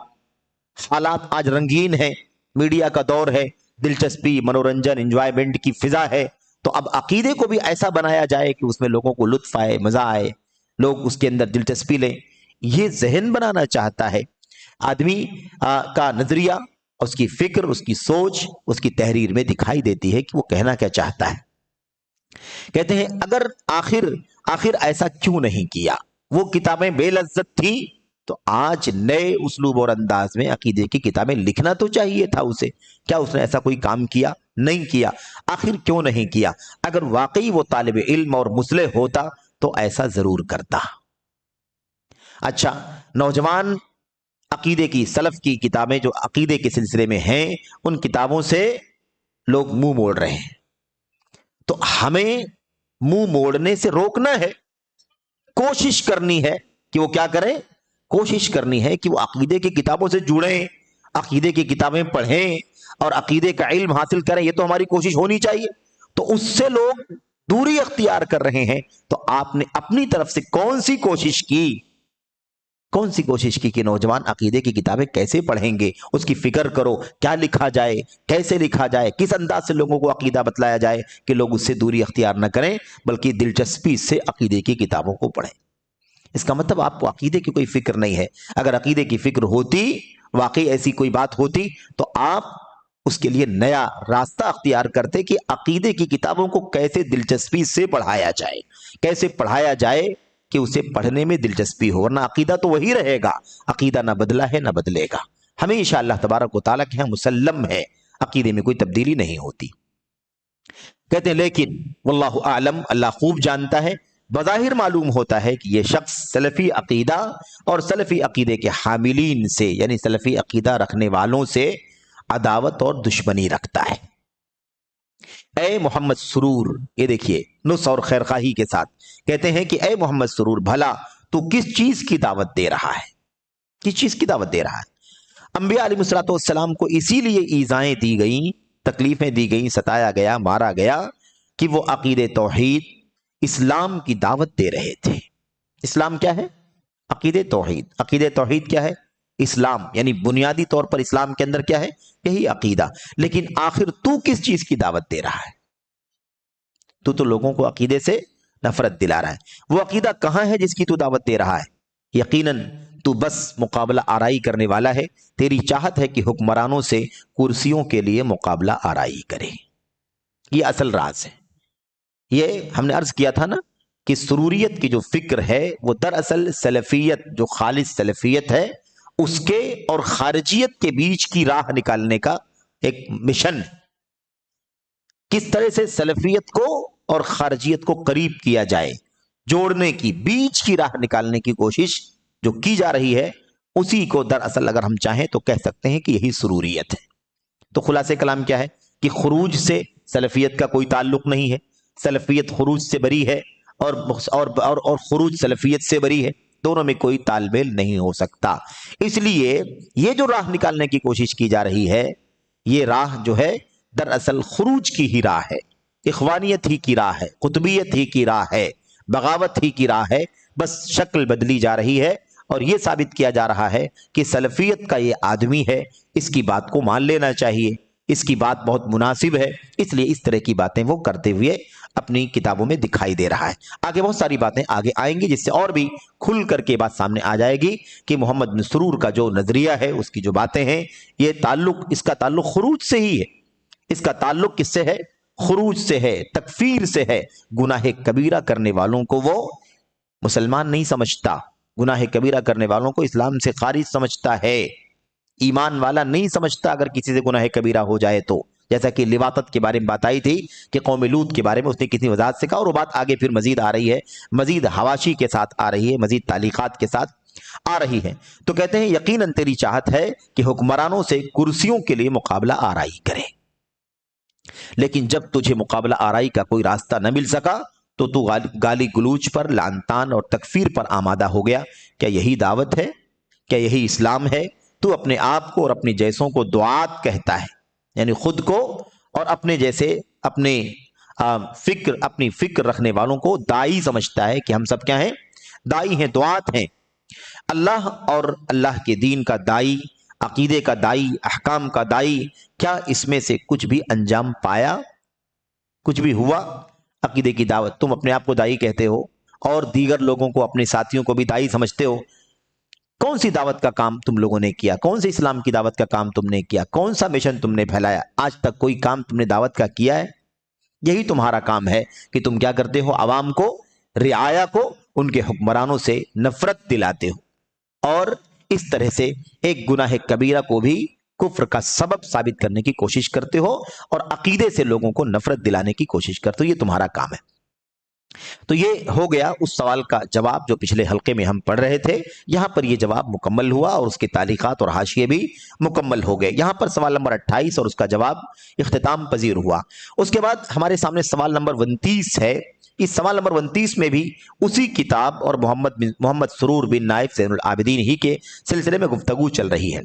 حالات آج رنگین ہیں، میڈیا کا دور ہے، دلچسپی، منورنجن، انجوائمنٹ کی فضا ہے، تو اب عقیدے کو بھی ایسا بنایا جائے کہ اس میں لوگوں کو لطف آئے، مزہ آئے، لوگ اس کے اندر دلچسپی لیں۔ یہ ذہن بنانا چاہتا ہے آدمی کا نظریہ، اس کی فکر، اس کی سوچ، اس کی تحریر میں دکھائی دیتی ہے کہ وہ کہنا کیا چاہتا ہے۔ کہتے ہیں اگر آخر ایسا کیوں نہیں کیا؟ وہ کتابیں بے لذت تھیں تو آج نئے اسلوب اور انداز میں عقیدے کی کتابیں لکھنا تو چاہیے تھا اسے۔ کیا اس نے ایسا کوئی کام کیا؟ نہیں کیا۔ آخر کیوں نہیں کیا؟ اگر واقعی وہ طالب علم اور مصلح ہوتا تو ایسا ضرور کرتا۔ اچھا، نوجوان عقیدے کی، سلف کی کتابیں جو عقیدے کے سلسلے میں ہیں، ان کتابوں سے لوگ منہ موڑ رہے ہیں، تو ہمیں منہ موڑنے سے روکنا ہے، کوشش کرنی ہے کہ وہ کیا کریں؟ کوشش کرنی ہے کہ وہ عقیدے کی کتابوں سے جڑیں، عقیدے کی کتابیں پڑھیں اور عقیدے کا علم حاصل کریں، یہ تو ہماری کوشش ہونی چاہیے۔ تو اس سے لوگ دوری اختیار کر رہے ہیں، تو آپ نے اپنی طرف سے کون سی کوشش کی کہ نوجوان عقیدے کی کتابیں کیسے پڑھیں گے؟ اس کی فکر کرو، کیا لکھا جائے، کیسے لکھا جائے، کس انداز سے لوگوں کو عقیدہ بتلایا جائے کہ لوگ اس سے دوری اختیار نہ کریں بلکہ دلچسپی سے عقیدے کی کتابوں کو پڑھیں۔ اس کا مطلب آپ کو عقیدے کی کوئی فکر نہیں ہے۔ اگر عقیدے کی فکر ہوتی، واقعی ایسی کوئی بات ہوتی، تو آپ اس کے لیے نیا راستہ اختیار کرتے کہ عقیدے کی کتابوں کو کیسے دلچسپی سے پڑھایا جائے، کیسے پڑھایا جائے کہ اسے پڑھنے میں دلچسپی ہو، ورنہ عقیدہ تو وہی رہے گا، عقیدہ نہ بدلا ہے نہ بدلے گا، ہمیشہ اللہ تبارک و تعالیٰ کے ہاں مسلم ہے، عقیدے میں کوئی تبدیلی نہیں ہوتی۔ کہتے ہیں لیکن واللہ اعلم، اللہ خوب جانتا ہے، بظاہر معلوم ہوتا ہے کہ یہ شخص سلفی عقیدہ اور سلفی عقیدے کے حاملین سے، یعنی سلفی عقیدہ رکھنے والوں سے عداوت اور دشمنی رکھتا ہے۔ اے محمد سرور، یہ دیکھیے نصح اور خیرخواہی کے ساتھ کہتے ہیں کہ اے محمد سرور، بھلا تو کس چیز کی دعوت دے رہا ہے؟ کس چیز کی دعوت دے رہا ہے؟ انبیاء علیہ الصلوۃ والسلام کو اسی لیے ایذائیں دی گئیں، تکلیفیں دی گئیں، ستایا گیا، مارا گیا کہ وہ عقید توحید، اسلام کی دعوت دے رہے تھے۔ اسلام کیا ہے؟ عقید توحید۔ عقید توحید کیا ہے؟ اسلام، یعنی بنیادی طور پر اسلام کے اندر کیا ہے؟ یہی عقیدہ۔ لیکن آخر تو کس چیز کی دعوت دے رہا ہے؟ تو لوگوں کو عقیدے سے نفرت دلا رہا ہے۔ وہ عقیدہ کہاں ہے جس کی تو دعوت دے رہا ہے؟ یقیناً تو بس مقابلہ آرائی کرنے والا ہے، تیری چاہت ہے کہ حکمرانوں سے کرسیوں کے لیے مقابلہ آرائی کرے۔ یہ اصل راز ہے۔ یہ ہم نے عرض کیا تھا نا کہ سروریت کی جو فکر ہے وہ دراصل سلفیت، جو خالص سلفیت ہے، اس کے اور خارجیت کے بیچ کی راہ نکالنے کا ایک مشن۔ کس طرح سے سلفیت کو اور خارجیت کو قریب کیا جائے، جوڑنے کی، بیچ کی راہ نکالنے کی کوشش جو کی جا رہی ہے، اسی کو دراصل اگر ہم چاہیں تو کہہ سکتے ہیں کہ یہی سروریت ہے۔ تو خلاصہ کلام کیا ہے کہ خروج سے سلفیت کا کوئی تعلق نہیں ہے، سلفیت خروج سے بری ہے اور خروج سلفیت سے بری ہے، دونوں میں کوئی تال میل نہیں ہو سکتا۔ اس لیے یہ جو راہ نکالنے کی کوشش کی جا رہی ہے، یہ راہ جو ہے دراصل خروج کی ہی راہ ہے، اخوانیت ہی کی راہ ہے، قطبیت ہی کی راہ ہے، بغاوت ہی کی راہ ہے، بس شکل بدلی جا رہی ہے اور یہ ثابت کیا جا رہا ہے کہ سلفیت کا یہ آدمی ہے، اس کی بات کو مان لینا چاہیے، اس کی بات بہت مناسب ہے، اس لیے اس طرح کی باتیں وہ کرتے ہوئے اپنی کتابوں میں دکھائی دے رہا ہے۔ آگے بہت ساری باتیں آگے آئیں گی جس سے اور بھی کھل کر کے بات سامنے آ جائے گی کہ محمد بن سرور کا جو نظریہ ہے، اس کی جو باتیں ہیں، اس کا تعلق خروج سے ہی ہے۔ اس کا تعلق کس سے ہے؟ خروج سے ہے، تکفیر سے ہے۔ گناہ کبیرہ کرنے والوں کو وہ مسلمان نہیں سمجھتا، گناہ کبیرہ کرنے والوں کو اسلام سے خارج سمجھتا ہے، ایمان والا نہیں سمجھتا اگر کسی سے گناہ کبیرہ ہو جائے تو۔ جیسا کہ لواطت کے بارے میں بات آئی تھی کہ قوم لوط کے بارے میں اس نے کتنی وضاحت سے کہا، اور وہ بات آگے پھر مزید آ رہی ہے، مزید حواشی کے ساتھ آ رہی ہے، مزید تعلیقات کے ساتھ آ رہی ہے۔ تو کہتے ہیں یقیناً تیری چاہت ہے کہ حکمرانوں سے کرسیوں کے لیے مقابلہ آرائی کرے، لیکن جب تجھے مقابلہ آرائی کا کوئی راستہ نہ مل سکا تو گالی گلوچ پر، لعن طعن اور تکفیر پر آمادہ ہو گیا۔ کیا یہی دعوت ہے؟ کیا یہی اسلام ہے؟ تو اپنے آپ کو اور اپنے جیسوں کو دعات کہتا ہے، یعنی خود کو اور اپنے جیسے اپنی فکر رکھنے والوں کو دائی سمجھتا ہے کہ ہم سب کیا ہیں؟ دائی ہیں، دعات ہیں۔ اللہ اور اللہ کے دین کا دائی، عقیدے کا دائی، احکام کا دائی، کیا اس میں سے کچھ بھی انجام پایا؟ کچھ بھی ہوا؟ عقیدے کی دعوت، تم اپنے آپ کو دائی کہتے ہو اور دیگر لوگوں کو، اپنے ساتھیوں کو بھی دائی سمجھتے ہو۔ کون سی دعوت کا کام تم لوگوں نے کیا؟ کون سے اسلام کی دعوت کا کام تم نے کیا؟ کون سا مشن تم نے پھیلایا؟ آج تک کوئی کام تم نے دعوت کا کیا ہے؟ یہی تمہارا کام ہے کہ تم کیا کرتے ہو؟ عوام کو، رعایا کو ان کے حکمرانوں سے نفرت دلاتے ہو، اور اس طرح سے ایک گناہ کبیرہ کو بھی کفر کا سبب ثابت کرنے کی کوشش کرتے ہو اور عقیدے سے لوگوں کو نفرت دلانے کی کوشش کرتے ہو۔ یہ تمہارا کام ہے۔ تو یہ ہو گیا اس سوال کا جواب جو پچھلے حلقے میں ہم پڑھ رہے تھے۔ یہاں پر یہ جواب مکمل ہوا اور اس کے تعلیقات اور حاشیے بھی مکمل ہو گئے۔ یہاں پر سوال نمبر 28 اور اس کا جواب اختتام پذیر ہوا۔ اس کے بعد ہمارے سامنے سوال نمبر 29 ہے۔ اس سوال نمبر 29 میں بھی اسی کتاب اور محمد سرور بن نائف زین العابدین ہی کے سلسلے میں گفتگو چل رہی ہے۔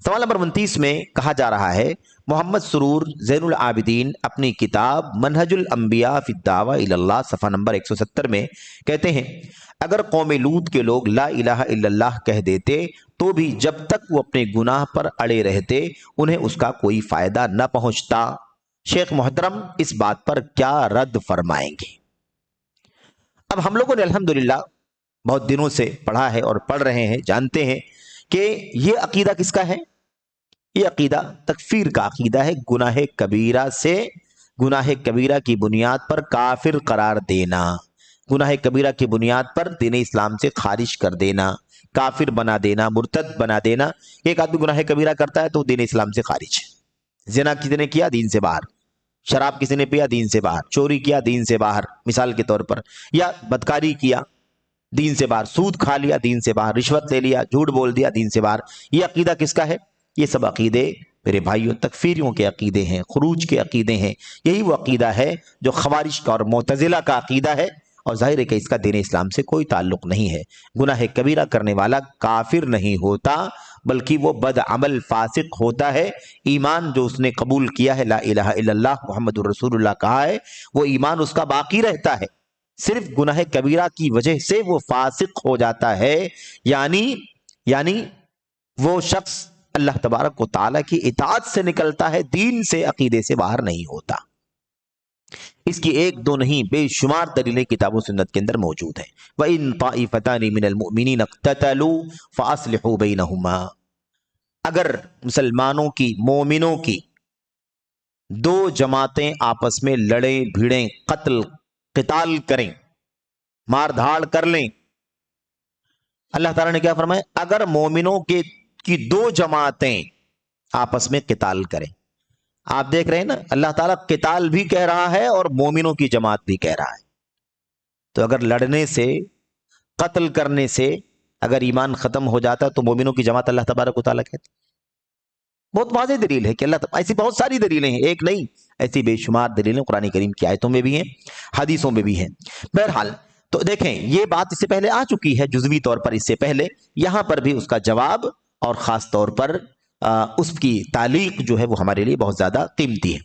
سوال نمبر 29 میں کہا جا رہا ہے، محمد سرور زین العابدین اپنی کتاب منہج الانبیاء فی الدعوہ الی اللہ صفحہ نمبر 170 میں کہتے ہیں، اگر قوم لوط کے لوگ لا الہ الا اللہ کہہ دیتے تو بھی جب تک وہ اپنے گناہ پر اڑے رہتے انہیں اس کا کوئی فائدہ نہ پہنچتا۔ شیخ محترم اس بات پر کیا رد فرمائیں گے؟ اب ہم لوگوں نے الحمدللہ بہت دنوں سے پڑھا ہے اور پڑھ رہے ہیں، جانتے ہیں کہ یہ عقیدہ کس کا ہے؟ یہ عقیدہ تکفیر کا عقیدہ ہے، گناہ کبیرہ سے، گناہ کبیرہ کی بنیاد پر کافر قرار دینا، گناہ کبیرہ کی بنیاد پر دین اسلام سے خارج کر دینا، کافر بنا دینا، مرتد بنا دینا۔ ایک آدمی گناہ کبیرہ کرتا ہے تو دین اسلام سے خارج ہے۔ زنا کسی نے کیا، دین سے باہر۔ شراب کسی نے پیا، دین سے باہر۔ چوری کیا، دین سے باہر مثال کے طور پر، یا بدکاری کیا، دین سے باہر۔ سود کھا لیا، دین سے باہر۔ رشوت لے لیا، جھوٹ بول دیا، دین سے باہر۔ یہ عقیدہ کس کا ہے؟ یہ سب عقیدے میرے بھائیوں تکفیریوں کے عقیدے ہیں، خروج کے عقیدے ہیں۔ یہی وہ عقیدہ ہے جو خوارج کا اور معتزلہ کا عقیدہ ہے، اور ظاہر ہے کہ اس کا دین اسلام سے کوئی تعلق نہیں ہے۔ گناہ کبیرہ کرنے والا کافر نہیں ہوتا بلکہ وہ بد عمل فاسق ہوتا ہے۔ ایمان جو اس نے قبول کیا ہے، لا الہ الا اللہ محمد الرسول اللہ کہا ہے، وہ ایمان اس کا باقی رہتا ہے، صرف گناہ کبیرہ کی وجہ سے وہ فاسق ہو جاتا ہے، یعنی وہ شخص اللہ تبارک و تعالیٰ کی اطاعت سے نکلتا ہے، دین سے، عقیدے سے باہر نہیں ہوتا۔ اس کی ایک دو نہیں بے شمار دلیلیں کتاب و سنت کے اندر موجود ہیں۔ وَإِن طَائِفَتَانِ مِنَ الْمُؤْمِنِينَ اقْتَتَلُوا فَأَصْلِحُوا بَيْنَهُمَا، اگر مسلمانوں کی، مومنوں کی دو جماعتیں آپس میں لڑیں بھیڑیں، قتال کریں، مار دھاڑ کر لیں، اللہ تعالیٰ نے کیا فرمایا؟ اگر مومنوں کی دو جماعتیں آپس میں قتال کریں۔ آپ دیکھ رہے ہیں نا، اللہ تعالیٰ قتال بھی کہہ رہا ہے اور مومنوں کی جماعت بھی کہہ رہا ہے۔ تو اگر لڑنے سے، قتل کرنے سے اگر ایمان ختم ہو جاتا تو مومنوں کی جماعت اللہ تبارک و تعالیٰ کہتے. بہت واضح دلیل ہے کہ ایسی بہت ساری دلیلیں ہیں، ایک نہیں، ایسی بے شمار دلیلیں قرآن کریم کی آیتوں میں بھی ہیں، حدیثوں میں بھی ہیں. بہرحال تو دیکھیں یہ بات اس سے پہلے آ چکی ہے جزوی طور پر، اس سے پہلے یہاں پر بھی اس کا جواب اور خاص طور پر اس کی تعلیق جو ہے وہ ہمارے لیے بہت زیادہ قیمتی ہے.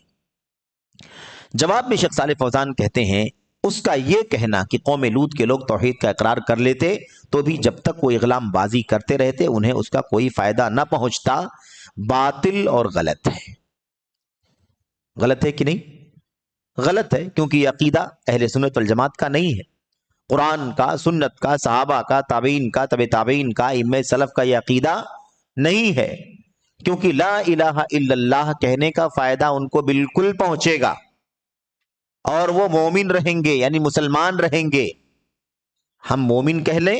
جواب میں شیخ صالح فوزان کہتے ہیں اس کا یہ کہنا کہ قوم لوط کے لوگ توحید کا اقرار کر لیتے تو بھی جب تک وہ اغلام بازی کرتے رہتے انہیں اس کا کوئی فائدہ نہ پہنچتا، باطل اور غلط ہے. غلط ہے کہ نہیں؟ غلط ہے، کیونکہ یہ عقیدہ اہل سنت والجماعت کا نہیں ہے. قرآن کا، سنت کا، صحابہ کا، تابعین کا، تبع تابعین کا، ائمہ سلف کا یہ عقیدہ نہیں ہے. کیونکہ لا الہ الا اللہ کہنے کا فائدہ ان کو بالکل پہنچے گا اور وہ مومن رہیں گے، یعنی مسلمان رہیں گے. ہم مومن کہہ لیں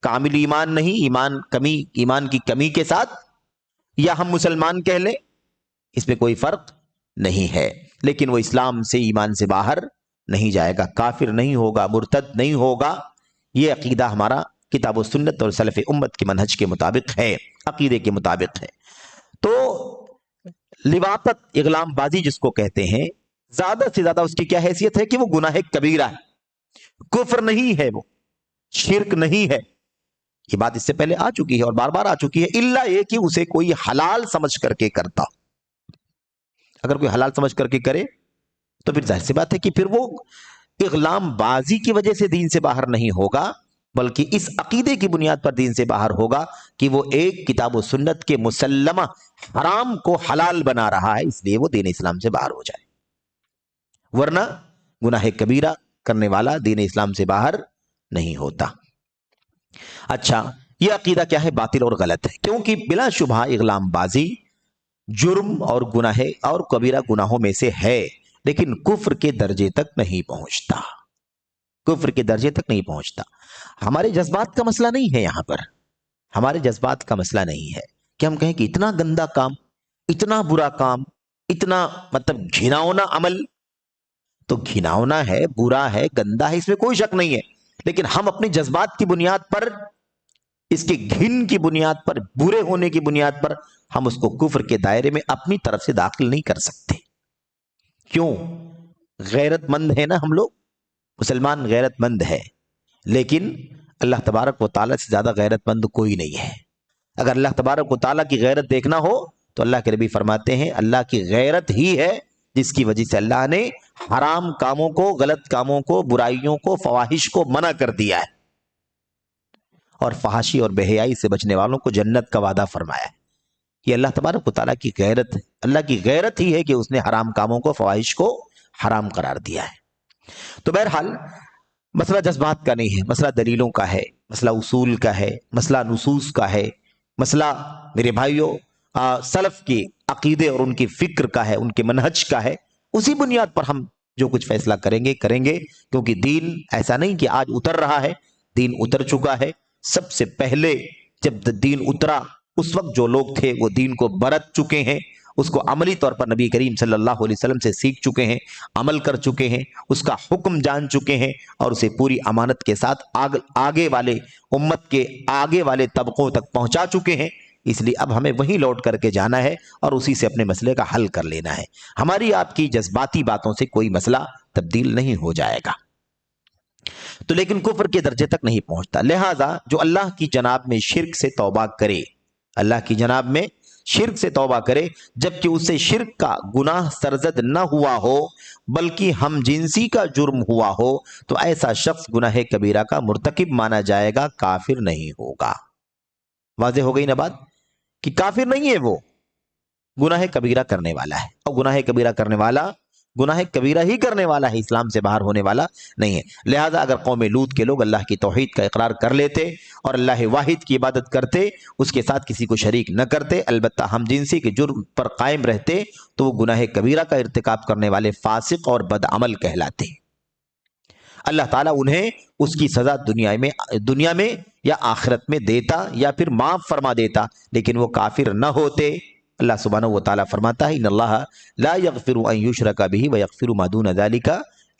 کامل ایمان نہیں، ایمان کی کمی کے ساتھ، یا ہم مسلمان کہہ لیں، اس میں کوئی فرق نہیں ہے. لیکن وہ اسلام سے، ایمان سے باہر نہیں جائے گا، کافر نہیں ہوگا، مرتد نہیں ہوگا. یہ عقیدہ ہمارا کتاب و سنت اور سلف امت کے منہج کے مطابق ہے، عقیدے کے مطابق ہے. تو لواطت، اغلام بازی جس کو کہتے ہیں، زیادہ سے زیادہ اس کی کیا حیثیت ہے کہ وہ گناہ کبیرہ ہے، کفر نہیں ہے، وہ شرک نہیں ہے. یہ بات اس سے پہلے آ چکی ہے اور بار بار آ چکی ہے، الا یہ کہ اسے کوئی حلال سمجھ کر کے کرتا. اگر کوئی حلال سمجھ کر کے کرے تو پھر ظاہر سی بات ہے کہ پھر وہ اغلام بازی کی وجہ سے دین سے باہر نہیں ہوگا، بلکہ اس عقیدے کی بنیاد پر دین سے باہر ہوگا کہ وہ ایک کتاب و سنت کے مسلمہ حرام کو حلال بنا رہا ہے، اس لیے وہ دین اسلام سے باہر ہو جائے. ورنہ گناہ کبیرہ کرنے والا دین اسلام سے باہر نہیں ہوتا. اچھا، یہ عقیدہ کیا ہے؟ باطل اور غلط ہے، کیونکہ بلا شبہ اغلام بازی جرم اور گناہ اور کبیرہ گناہوں میں سے ہے، لیکن کفر کے درجے تک نہیں پہنچتا. کفر کے درجے تک نہیں پہنچتا. ہمارے جذبات کا مسئلہ نہیں ہے یہاں پر، ہمارے جذبات کا مسئلہ نہیں ہے کہ ہم کہیں کہ اتنا گندا کام، اتنا برا کام، اتنا گھناؤنا عمل. تو گھناؤنا ہے، برا ہے، گندا ہے، اس میں کوئی شک نہیں ہے، لیکن ہم اپنے جذبات کی بنیاد پر، اس کے گھن کی بنیاد پر، برے ہونے کی بنیاد پر ہم اس کو کفر کے دائرے میں اپنی طرف سے داخل نہیں کر سکتے. کیوں؟ غیرت مند ہے نا ہم لوگ، مسلمان غیرت مند ہے، لیکن اللہ تبارک و تعالیٰ سے زیادہ غیرت مند کوئی نہیں ہے. اگر اللہ تبارک و تعالیٰ کی غیرت دیکھنا ہو تو اللہ کے نبی فرماتے ہیں اللہ کی غیرت ہی ہے جس کی وجہ سے اللہ نے حرام کاموں کو، غلط کاموں کو، برائیوں کو، فواحش کو منع کر دیا ہے، اور فحاشی اور بے حیائی سے بچنے والوں کو جنت کا وعدہ فرمایا ہے. یہ اللہ تبارک و تعالیٰ کی غیرت ہے. اللہ کی غیرت ہی ہے کہ اس نے حرام کاموں کو، فواحش کو حرام قرار دیا ہے. تو بہرحال مسئلہ جذبات کا نہیں ہے، مسئلہ دلیلوں کا ہے، مسئلہ اصول کا ہے، مسئلہ نصوص کا ہے، مسئلہ میرے بھائیوں سلف کی عقیدے اور ان کی فکر کا ہے، ان کے منہج کا ہے. اسی بنیاد پر ہم جو کچھ فیصلہ کریں گے، کیونکہ دین ایسا نہیں کہ آج اتر رہا ہے، دین اتر چکا ہے. سب سے پہلے جب دین اترا اس وقت جو لوگ تھے وہ دین کو برت چکے ہیں، اس کو عملی طور پر نبی کریم صلی اللہ علیہ وسلم سے سیکھ چکے ہیں، عمل کر چکے ہیں، اس کا حکم جان چکے ہیں، اور اسے پوری امانت کے ساتھ آگے والے امت کے آگے والے طبقوں تک پہنچا چکے ہیں. اس لیے اب ہمیں وہیں لوٹ کر کے جانا ہے اور اسی سے اپنے مسئلے کا حل کر لینا ہے. ہماری آپ کی جذباتی باتوں سے کوئی مسئلہ تبدیل نہیں ہو جائے گا. تو لیکن کفر کے درجے تک نہیں پہنچتا. لہذا جو اللہ کی جناب میں شرک سے توبہ کرے، اللہ کی جناب میں شرک سے توبہ کرے جبکہ اس سے شرک کا گناہ سرزد نہ ہوا ہو بلکہ ہم جنسی کا جرم ہوا ہو، تو ایسا شخص گناہ کبیرہ کا مرتکب مانا جائے گا، کافر نہیں ہوگا. واضح ہو گئی نا بات کہ کافر نہیں ہے، وہ گناہ کبیرہ کرنے والا ہے، اور گناہ کبیرہ کرنے والا گناہ کبیرہ ہی کرنے والا ہے، اسلام سے باہر ہونے والا نہیں ہے. لہذا اگر قوم لوط کے لوگ اللہ کی توحید کا اقرار کر لیتے اور اللہ واحد کی عبادت کرتے، اس کے ساتھ کسی کو شریک نہ کرتے، البتہ ہم جنسی کے جرم پر قائم رہتے، تو وہ گناہ کبیرہ کا ارتکاب کرنے والے فاسق اور بدعمل کہلاتے. اللہ تعالیٰ انہیں اس کی سزا دنیا میں یا آخرت میں دیتا یا پھر معاف فرما دیتا، لیکن وہ کافر نہ ہوتے. اللہ سبحانہ و تعالیٰ فرماتا ہے ان اللہ لا یغفر ان یشرک بہ ویغفر ما دون ذلک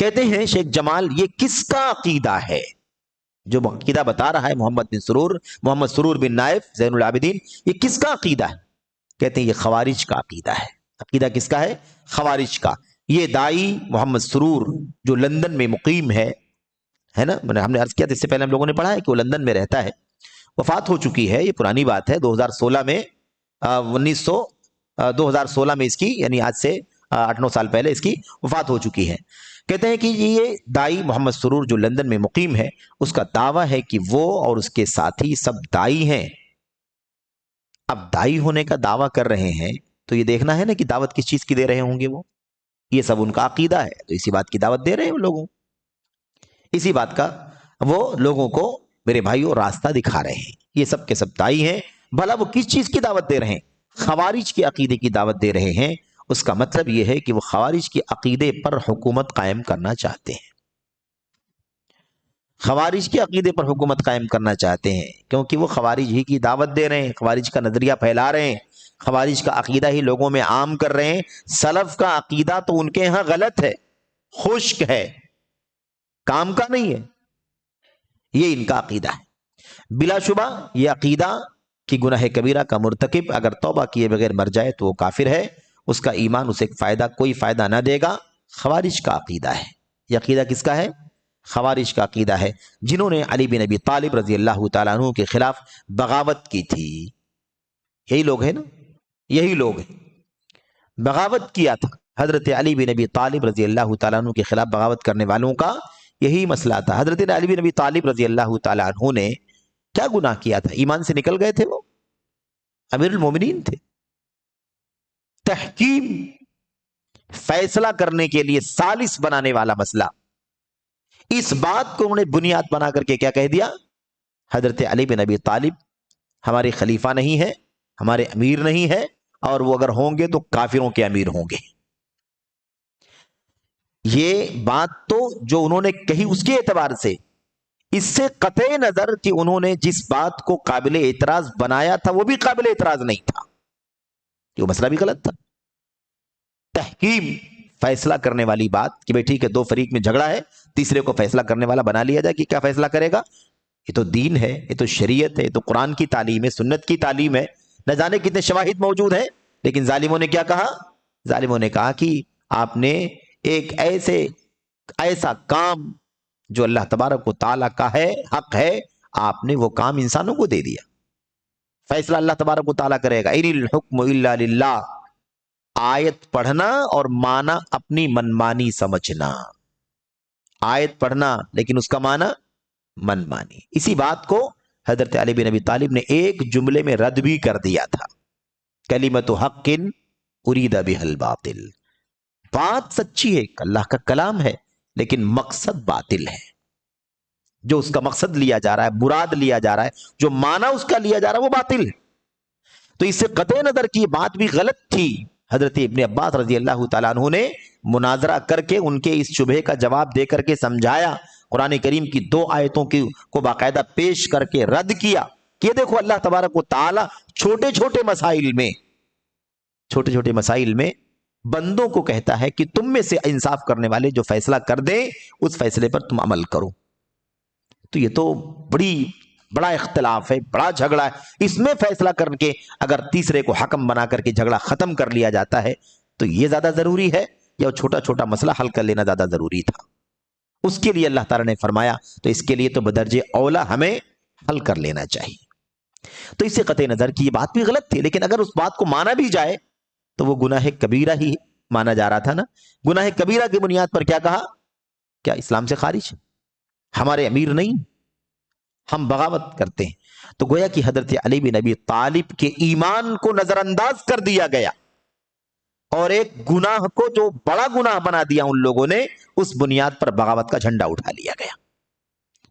کہتے ہیں شیخ جمال یہ کس کا عقیدہ ہے؟ جو عقیدہ بتا رہا ہے محمد سرور بن نائف زین العابدین، یہ کس کا عقیدہ ہے؟ کہتے ہیں یہ خوارج کا عقیدہ ہے۔ عقیدہ کس کا ہے؟ خوارج کا۔ یہ دائی محمد سرور جو لندن میں مقیم ہے نا، ہم نے عرض کیا تھا اس سے پہلے ہم لوگوں نے پڑھا ہے کہ وہ لندن میں رہتا ہے، وفات ہو چکی ہے، یہ پرانی بات ہے، 2016 میں 2016 میں اس کی، یعنی آج سے 8-9 سال پہلے اس کی وفات ہو چکی ہے۔ کہتے ہیں کہ یہ دائی محمد سرور جو لندن میں مقیم ہے، اس کا دعویٰ ہے کہ وہ اور اس کے ساتھی سب دائی ہیں۔ اب دائی ہونے کا دعویٰ کر رہے ہیں تو یہ دیکھنا ہے نا کہ دعوت کس چیز کی دے رہے ہوں گے وہ، یہ سب ان کا عقیدہ ہے تو اسی بات کی دعوت دے رہے ہیں لوگوں، اسی بات کا وہ لوگوں کو میرے بھائیوں راستہ دکھا رہے ہیں۔ یہ سب کے سب دائی ہیں، بھلا وہ کس چیز کی دعوت دے رہے ہیں؟ خوارج کے عقیدے کی دعوت دے رہے ہیں۔ اس کا مطلب یہ ہے کہ وہ خوارج کے عقیدے پر حکومت قائم کرنا چاہتے ہیں، خوارج کے عقیدے پر حکومت قائم کرنا چاہتے ہیں، کیونکہ وہ خوارج ہی کی دعوت دے رہے ہیں، خوارج کا نظریہ پھیلا رہے ہیں، خوارج کا عقیدہ ہی لوگوں میں عام کر رہے ہیں۔ سلف کا عقیدہ تو ان کے ہاں غلط ہے، خشک ہے، کام کا نہیں ہے، یہ ان کا عقیدہ ہے۔ بلا شبہ یہ عقیدہ کہ گناہ کبیرہ کا مرتکب اگر توبہ کیے بغیر مر جائے تو وہ کافر ہے، اس کا ایمان اسے کوئی فائدہ نہ دے گا، خوارج کا عقیدہ ہے۔ یہ عقیدہ کس کا ہے؟ خوارج کا عقیدہ ہے، جنہوں نے علی بن ابی طالب رضی اللہ تعالیٰ عنہ کے خلاف بغاوت کی تھی۔ یہی لوگ ہیں نا، یہی لوگ ہیں، بغاوت کیا تھا حضرت علی بن ابی طالب رضی اللہ تعالیٰ عنہ کے خلاف بغاوت کرنے والوں کا یہی مسئلہ تھا۔ حضرت علی بن ابی طالب رضی اللہ تعالیٰ عنہ نے کیا گناہ کیا تھا؟ ایمان سے نکل گئے تھے، وہ امیر المومنین تھے، تحکیم فیصلہ کرنے کے لیے ثالث بنانے والا مسئلہ، اس بات کو انہوں نے بنیاد بنا کر کے کیا کہہ دیا؟ حضرت علی بن ابی طالب ہمارے خلیفہ نہیں ہے، ہمارے امیر نہیں ہے، اور وہ اگر ہوں گے تو کافروں کے امیر ہوں گے۔ یہ بات تو جو انہوں نے کہی اس کے اعتبار سے، اس سے قطع نظر کہ انہوں نے جس بات کو قابل اعتراض بنایا تھا وہ بھی قابل اعتراض نہیں تھا، یہ مسئلہ بھی غلط تھا۔ تحکیم فیصلہ کرنے والی بات کہ بھئی ٹھیک ہے، دو فریق میں جھگڑا ہے، تیسرے کو فیصلہ کرنے والا بنا لیا جائے کہ کیا فیصلہ کرے گا؟ یہ تو دین ہے، یہ تو شریعت ہے، یہ تو قرآن کی تعلیم ہے، سنت کی تعلیم ہے، نہ جانے کتنے شواہد موجود ہیں۔ لیکن ظالموں نے کیا کہا؟ ظالموں نے کہا کہ آپ نے ایک ایسا کام جو اللہ تبارک و تعالیٰ کا ہے، حق ہے، آپ نے وہ کام انسانوں کو دے دیا۔ فیصلہ اللہ تبارک و تعالیٰ کرے گا، ان الحکم الا للہ، آیت پڑھنا اور معنی اپنی منمانی سمجھنا، آیت پڑھنا لیکن اس کا معنی منمانی۔ اسی بات کو حضرت علی بن ابی طالب نے ایک جملے میں رد بھی کر دیا تھا، کلمۃ حق ارید بها الباطل، بات سچی ہے، اللہ کا کلام ہے، لیکن مقصد باطل ہے، جو اس کا مقصد لیا جا رہا ہے، مراد لیا جا رہا ہے، جو معنی اس کا لیا جا رہا ہے وہ باطل ہے۔ تو اس سے قطع نظر کی بات بھی غلط تھی۔ حضرت ابن عباس رضی اللہ تعالیٰ عنہ نے مناظرہ کر کے ان کے اس شبہے کا جواب دے کر کے سمجھایا، قرآن کریم کی 2 آیتوں کو باقاعدہ پیش کر کے رد کیا کہ دیکھو اللہ تبارک و تعالیٰ چھوٹے چھوٹے مسائل میں بندوں کو کہتا ہے کہ تم میں سے انصاف کرنے والے جو فیصلہ کر دیں اس فیصلے پر تم عمل کرو۔ تو یہ تو بڑا اختلاف ہے، بڑا جھگڑا ہے، اس میں فیصلہ کر کے اگر تیسرے کو حکم بنا کر کے جھگڑا ختم کر لیا جاتا ہے تو یہ زیادہ ضروری ہے یا چھوٹا چھوٹا مسئلہ حل کر لینا زیادہ ضروری تھا؟ اس کے لیے اللہ تعالیٰ نے فرمایا تو اس کے لیے تو بدرجہ اولا ہمیں حل کر لینا چاہیے۔ تو اس سے قطع نظر کی یہ بات بھی غلط تھی، لیکن اگر اس بات کو مانا بھی جائے تو وہ گناہ کبیرہ ہی مانا جا رہا تھا نا۔ گناہ کبیرہ کی بنیاد پر کیا کہا؟ کیا اسلام سے خارج ہے، ہمارے امیر نہیں، ہم بغاوت کرتے ہیں۔ تو گویا کہ حضرت علی بن ابی طالب کے ایمان کو نظر انداز کر دیا گیا اور ایک گناہ کو جو بڑا گناہ بنا دیا ان لوگوں نے، اس بنیاد پر بغاوت کا جھنڈا اٹھا لیا گیا۔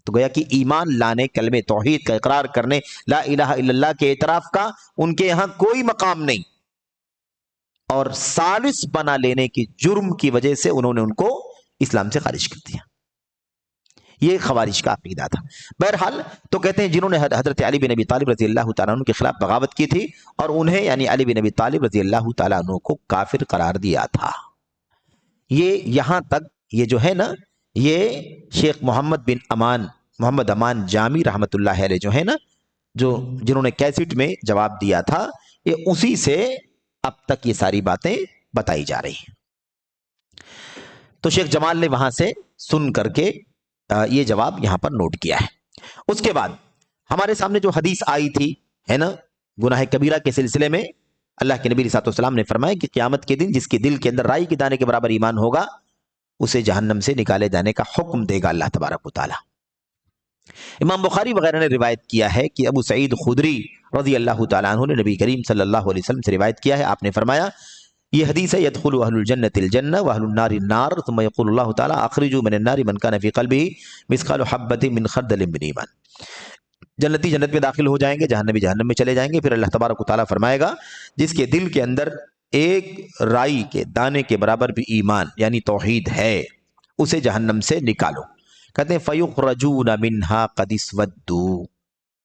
تو گویا کہ ایمان لانے، کلمہ توحید کا اقرار کرنے، لا الہ الا اللہ کے اعتراف کا ان کے یہاں کوئی مقام نہیں، اور ثالث بنا لینے کی جرم کی وجہ سے انہوں نے ان کو اسلام سے خارج کر دیا۔ یہ خوارج کا عقیدہ تھا۔ بہرحال تو کہتے ہیں جنہوں نے حضرت علی بن ابی طالب رضی اللہ تعالیٰ عنہ کے خلاف بغاوت کی تھی اور انہیں یعنی علی بن ابی طالب رضی اللہ تعالیٰ عنہ کو کافر قرار دیا تھا، یہ یہاں تک یہ جو ہے نا، یہ شیخ محمد امان جامی رحمت اللہ علیہ جو ہے نا، جنہوں نے کیسٹ میں جواب دیا تھا، یہ اسی سے اب تک یہ ساری باتیں بتائی جا رہی ہیں۔ تو شیخ جمال نے وہاں سے سن کر کے یہ جواب یہاں پر نوٹ کیا ہے۔ اس کے بعد ہمارے سامنے جو حدیث آئی تھی ہے نا گناہ کبیرہ کے سلسلے میں، اللہ کے نبی صلی اللہ علیہ وسلم نے فرمایا کہ قیامت کے دن جس کے دل کے اندر رائی کے دانے کے برابر ایمان ہوگا، اسے جہنم سے نکالے جانے کا حکم دے گا اللہ تبارک و تعالی۔ امام بخاری وغیرہ نے روایت کیا ہے کہ ابو سعید خدری رضی اللہ تعالیٰ عنہ نے نبی کریم صلی اللہ علیہ وسلم سے روایت کیا ہے، آپ نے فرمایا، یہ حدیث ہے، يدخل اہل الجنۃ الجنہ واہل النار النار ثم يقول اللہ تعالی اخرجوا من النار من كان في قلبه مثقال حبۃ من خردل من ایمان۔ جنتی جنت میں داخل ہو جائیں گے، جہنمی جہنم میں چلے جائیں گے، پھر اللہ تبارک و تعالیٰ فرمائے گا جس کے دل کے اندر ایک رائی کے دانے کے برابر بھی ایمان یعنی توحید ہے، اسے جہنم سے نکالو۔ کہتے ہیں فَيُخْرَجُونَ مِنْهَا قَدْ اسْوَدُّوا،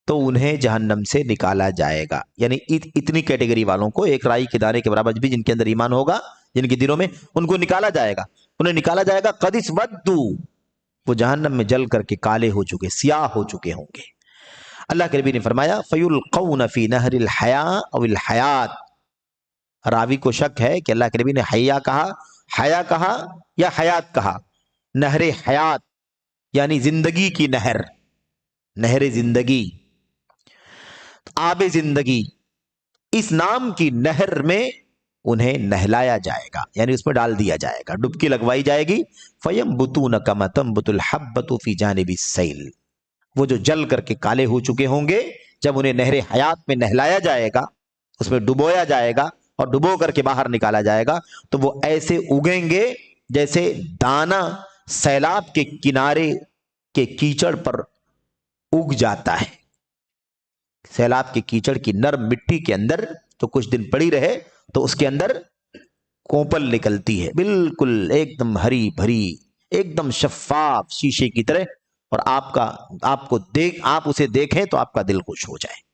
تو انہیں جہنم سے نکالا جائے گا، یعنی اتنی کیٹیگری والوں کو، ایک رائی کے دانے کے برابر بھی جن کے اندر ایمان ہوگا، جن کے دلوں میں، ان کو نکالا جائے گا، انہیں نکالا جائے گا قَدْ اسْوَدُّوا، وہ جہنم میں جل کر کے کالے ہو چکے، سیاہ ہو چکے ہوں گے۔ اللہ کے نبی نے فرمایا فَيُلْقَوْنَ فِي نَهْرِ الْحَيَاءِ أَوِ الْحَيَاةِ، راوی کو شک ہے کہ اللہ کے نبی نے حیا کہا، حیا کہا یا حیات کہا۔ نہر حیات یعنی زندگی کی نہر، نہر زندگی، آب زندگی، اس نام کی نہر میں انہیں نہلایا جائے گا، یعنی اس میں ڈال دیا جائے گا، ڈبکی لگوائی جائے گی۔ فَيَنْبُتُونَ كَمَا تَنْبُتُ الْحَبَّةُ فِي جَانِبِ السَّيْلِ، وہ جو جل کر کے کالے ہو چکے ہوں گے، جب انہیں نہر حیات میں نہلایا جائے گا، اس میں ڈبویا جائے گا اور ڈبو کر کے باہر نکالا جائے گا، تو وہ ایسے اگیں گے جیسے دانہ سیلاب کے کنارے کے کیچڑ پر اگ جاتا ہے۔ سیلاب کے کیچڑ کی نرم مٹی کے اندر تو کچھ دن پڑی رہے تو اس کے اندر کوپل نکلتی ہے، بالکل ایک دم ہری بھری، ایک دم شفاف شیشے کی طرح، اور آپ اسے دیکھیں تو آپ کا دل خوش ہو جائے۔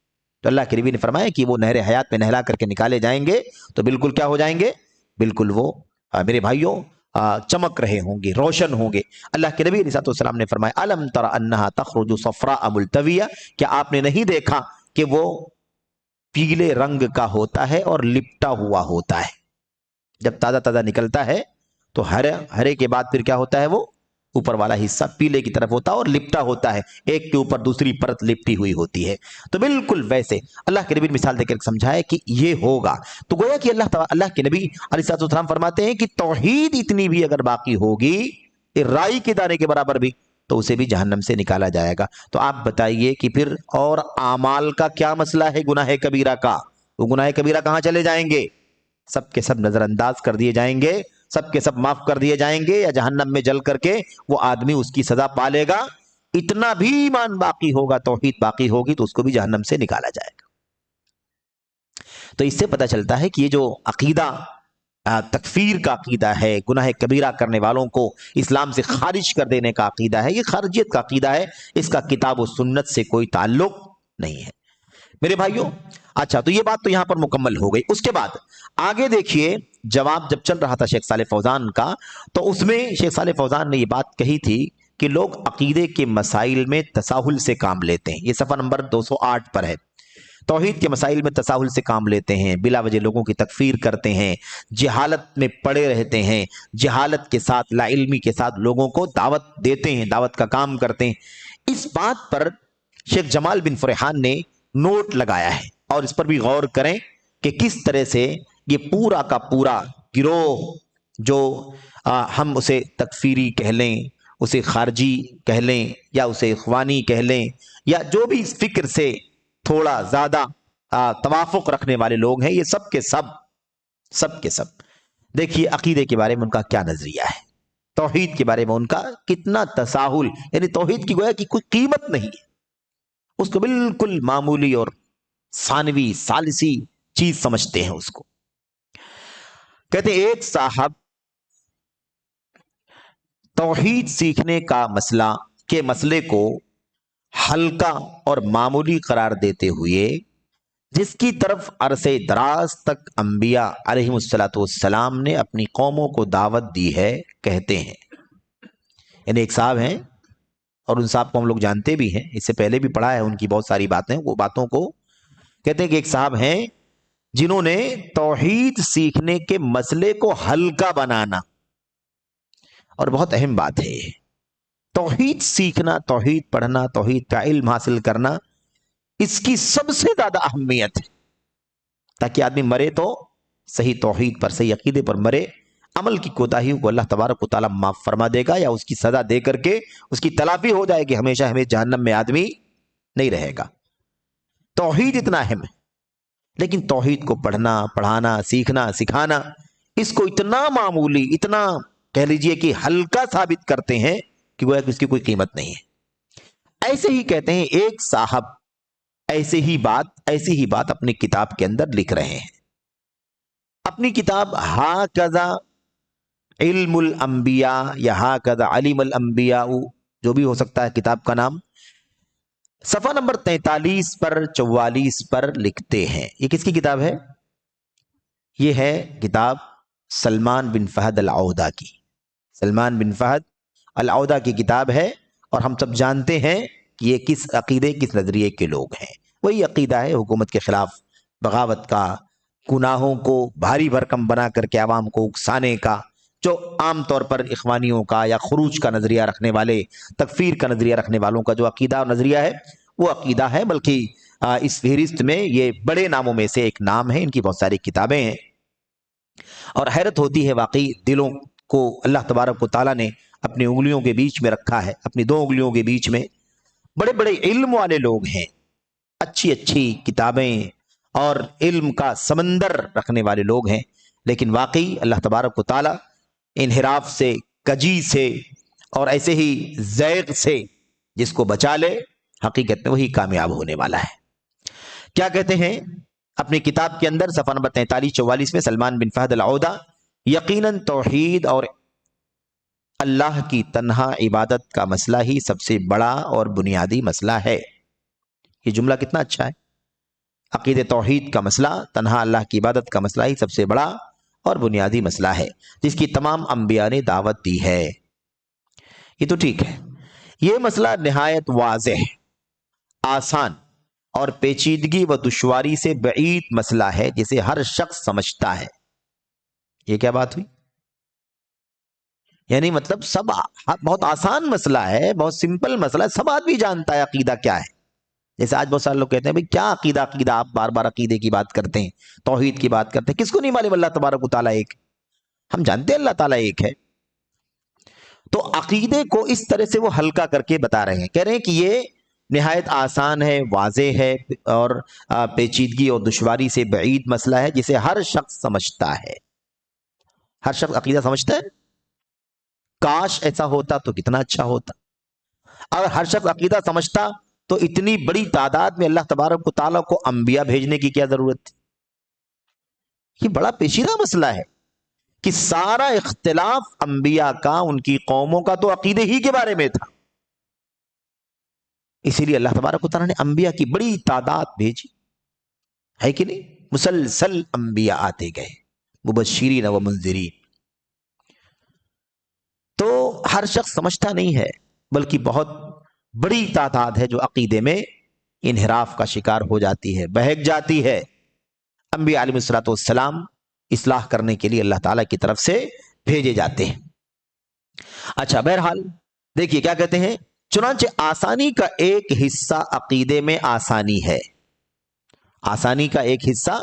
تو اللہ کے نبی نے فرمایا کہ وہ نہر حیات میں نہلا کر کے نکالے جائیں گے تو بالکل کیا ہو جائیں گے، بالکل وہ میرے بھائیوں چمک رہے ہوں گے، روشن ہوں گے۔ اللہ کے نبی علیہ السلام نے فرمایا الم تر انہا تخرج صفراء ملتویہ، کیا آپ نے نہیں دیکھا کہ وہ پیلے رنگ کا ہوتا ہے اور لپٹا ہوا ہوتا ہے؟ جب تازہ تازہ نکلتا ہے تو ہرے کے بعد پھر کیا ہوتا ہے، وہ اوپر والا حصہ پیلے کی طرف ہوتا ہے اور لپٹا ہوتا ہے، ایک کے اوپر دوسری پرت لپٹی ہوئی ہوتی ہے۔ تو بالکل ویسے اللہ کے نبی نے مثال دے کر سمجھایا کہ یہ ہوگا۔ تو گویا کہ اللہ کے نبی علیہ السلام فرماتے ہیں کہ توحید اتنی بھی اگر باقی ہوگی رائی کے دانے کے برابر بھی، تو اسے بھی جہنم سے نکالا جائے گا۔ تو آپ بتائیے کہ پھر اور اعمال کا کیا مسئلہ ہے گناہ کبیرہ کا؟ وہ گناہ کبیرہ کہاں چلے جائیں گے؟ سب کے سب نظر انداز کر دیے جائیں گے، سب کے سب معاف کر دیے جائیں گے، یا جہنم میں جل کر کے وہ آدمی اس کی سزا پالے گا۔ اتنا بھی ایمان باقی ہوگا، توحید باقی ہوگی، تو اس کو بھی جہنم سے نکالا جائے گا۔ تو اس سے پتہ چلتا ہے کہ یہ جو عقیدہ تکفیر کا عقیدہ ہے، گناہ کبیرہ کرنے والوں کو اسلام سے خارج کر دینے کا عقیدہ ہے، یہ خارجیت کا عقیدہ ہے، اس کا کتاب و سنت سے کوئی تعلق نہیں ہے میرے بھائیوں۔ اچھا، تو یہ بات تو یہاں پر مکمل ہو گئی۔ اس کے بعد آگے دیکھیے، جواب جب چل رہا تھا شیخ صالح فوزان کا، تو اس میں شیخ صالح فوزان نے یہ بات کہی تھی کہ لوگ عقیدے کے مسائل میں تساہل سے کام لیتے ہیں۔ یہ صفحہ نمبر 208 پر ہے۔ توحید کے مسائل میں تساہل سے کام لیتے ہیں، بلا وجہ لوگوں کی تکفیر کرتے ہیں، جہالت میں پڑے رہتے ہیں، جہالت کے ساتھ، لا علمی کے ساتھ لوگوں کو دعوت دیتے ہیں، دعوت کا کام کرتے ہیں۔ اس بات پر شیخ جمال بن فرحان نے نوٹ لگایا ہے، اور اس پر بھی غور کریں کہ کس طرح سے یہ پورا کا پورا گروہ، جو ہم اسے تکفیری کہہ لیں، اسے خارجی کہہ لیں، یا اسے اخوانی کہہ لیں، یا جو بھی اس فکر سے تھوڑا زیادہ توافق رکھنے والے لوگ ہیں، یہ سب کے سب دیکھیے عقیدے کے بارے میں ان کا کیا نظریہ ہے، توحید کے بارے میں ان کا کتنا تساہل، یعنی توحید کی گویا کہ کوئی قیمت نہیں ہے، اس کو بالکل معمولی اور ثانوی ثالثی چیز سمجھتے ہیں اس کو۔ کہتے ہیں ایک صاحب توحید سیکھنے کا مسئلے کو ہلکا اور معمولی قرار دیتے ہوئے، جس کی طرف عرصے دراز تک انبیاء علیہم الصلوۃ والسلام نے اپنی قوموں کو دعوت دی ہے، کہتے ہیں یعنی ایک صاحب ہیں اور ان صاحب کو ہم لوگ جانتے بھی ہیں، اس سے پہلے بھی پڑھا ہے ان کی بہت ساری باتیں، وہ باتوں کو کہتے ہیں کہ ایک صاحب ہیں جنہوں نے توحید سیکھنے کے مسئلے کو ہلکا بنانا، اور بہت اہم بات ہے توحید سیکھنا، توحید پڑھنا، توحید کا علم حاصل کرنا، اس کی سب سے زیادہ اہمیت ہے تاکہ آدمی مرے تو صحیح توحید پر، صحیح عقیدے پر مرے، عمل کی کوتاہیوں کو اللہ تبارک و تعالیٰ معاف فرما دے گا یا اس کی سزا دے کر کے اس کی تلافی ہو جائے گی، ہمیشہ ہمیں جہنم میں آدمی نہیں رہے گا۔ توحید اتنا اہم ہے، لیکن توحید کو پڑھنا، پڑھانا، سیکھنا، سکھانا، اس کو اتنا معمولی، اتنا کہہ لیجئے کہ ہلکا ثابت کرتے ہیں کہ گویا کہ اس کی کوئی قیمت نہیں ہے۔ ایسے ہی کہتے ہیں ایک صاحب ایسی ہی بات اپنی کتاب کے اندر لکھ رہے ہیں، اپنی کتاب ہاکذا علم الانبیاء یا ہاکذا علم الانبیاء، جو بھی ہو سکتا ہے کتاب کا نام، صفحہ نمبر 43 پر 44 پر لکھتے ہیں۔ یہ کس کی کتاب ہے؟ یہ ہے کتاب سلمان بن فہد العودہ کی، سلمان بن فہد العودہ کی کتاب ہے، اور ہم سب جانتے ہیں کہ یہ کس عقیدے، کس نظریے کے لوگ ہیں۔ وہی عقیدہ ہے حکومت کے خلاف بغاوت کا، گناہوں کو بھاری بھرکم بنا کر کے عوام کو اکسانے کا، جو عام طور پر اخوانیوں کا یا خروج کا نظریہ رکھنے والے، تکفیر کا نظریہ رکھنے والوں کا جو عقیدہ اور نظریہ ہے وہ عقیدہ ہے، بلکہ اس فہرست میں یہ بڑے ناموں میں سے ایک نام ہے، ان کی بہت ساری کتابیں ہیں، اور حیرت ہوتی ہے واقعی دلوں کو اللہ تبارک و تعالیٰ نے اپنی انگلیوں کے بیچ میں رکھا ہے، اپنی دو انگلیوں کے بیچ میں بڑے بڑے علم والے لوگ ہیں، اچھی اچھی کتابیں اور علم کا سمندر رکھنے والے لوگ ہیں، لیکن واقعی اللہ تبارک و تعالیٰ انحراف سے، کجی سے اور ایسے ہی زیغ سے جس کو بچا لے، حقیقت میں وہی کامیاب ہونے والا ہے۔ کیا کہتے ہیں اپنی کتاب کے اندر صفحہ نمبر 43-44 میں سلمان بن فہد العودہ، یقیناً توحید اور اللہ کی تنہا عبادت کا مسئلہ ہی سب سے بڑا اور بنیادی مسئلہ ہے۔ یہ جملہ کتنا اچھا ہے، عقید توحید کا مسئلہ، تنہا اللہ کی عبادت کا مسئلہ ہی سب سے بڑا اور بنیادی مسئلہ ہے، جس کی تمام انبیاء نے دعوت دی ہے۔ یہ تو ٹھیک ہے، یہ مسئلہ نہایت واضح، آسان اور پیچیدگی و دشواری سے بعید مسئلہ ہے جسے ہر شخص سمجھتا ہے۔ یہ کیا بات ہوئی؟ یعنی مطلب سب بہت آسان مسئلہ ہے، بہت سمپل مسئلہ ہے، سب آدمی جانتا ہے عقیدہ کیا ہے۔ جیسے آج بہت سارے لوگ کہتے ہیں بھئی کیا عقیدہ، آپ بار بار عقیدے کی بات کرتے ہیں، توحید کی بات کرتے ہیں، کس کو نہیں معلوم اللہ تبارک و تعالیٰ ایک؟ ہم جانتے ہیں اللہ تعالیٰ ایک ہے۔ تو عقیدے کو اس طرح سے وہ ہلکا کر کے بتا رہے ہیں، کہہ رہے ہیں کہ یہ نہایت آسان ہے، واضح ہے، اور پیچیدگی اور دشواری سے بعید مسئلہ ہے جسے ہر شخص سمجھتا ہے۔ ہر شخص عقیدہ سمجھتا ہے؟ کاش ایسا ہوتا تو کتنا اچھا ہوتا۔ اگر ہر شخص عقیدہ سمجھتا تو اتنی بڑی تعداد میں اللہ تبارک و تعالیٰ کو انبیاء بھیجنے کی کیا ضرورت تھی؟ یہ بڑا پیچیدہ مسئلہ ہے کہ سارا اختلاف انبیاء کا، ان کی قوموں کا تو عقیدے ہی کے بارے میں تھا، اسی لیے اللہ تبارک و تعالیٰ نے انبیاء کی بڑی تعداد بھیجی، ہے کہ نہیں؟ مسلسل انبیاء آتے گئے، مبشرین و منذرین۔ تو ہر شخص سمجھتا نہیں ہے، بلکہ بہت بڑی تعداد ہے جو عقیدے میں انحراف کا شکار ہو جاتی ہے، بہک جاتی ہے۔ انبیاء علیہ الصلوۃ والسلام اصلاح کرنے کے لیے اللہ تعالیٰ کی طرف سے بھیجے جاتے ہیں۔ اچھا، بہرحال دیکھیے کیا کہتے ہیں، چنانچہ آسانی کا ایک حصہ عقیدے میں آسانی ہے، آسانی کا ایک حصہ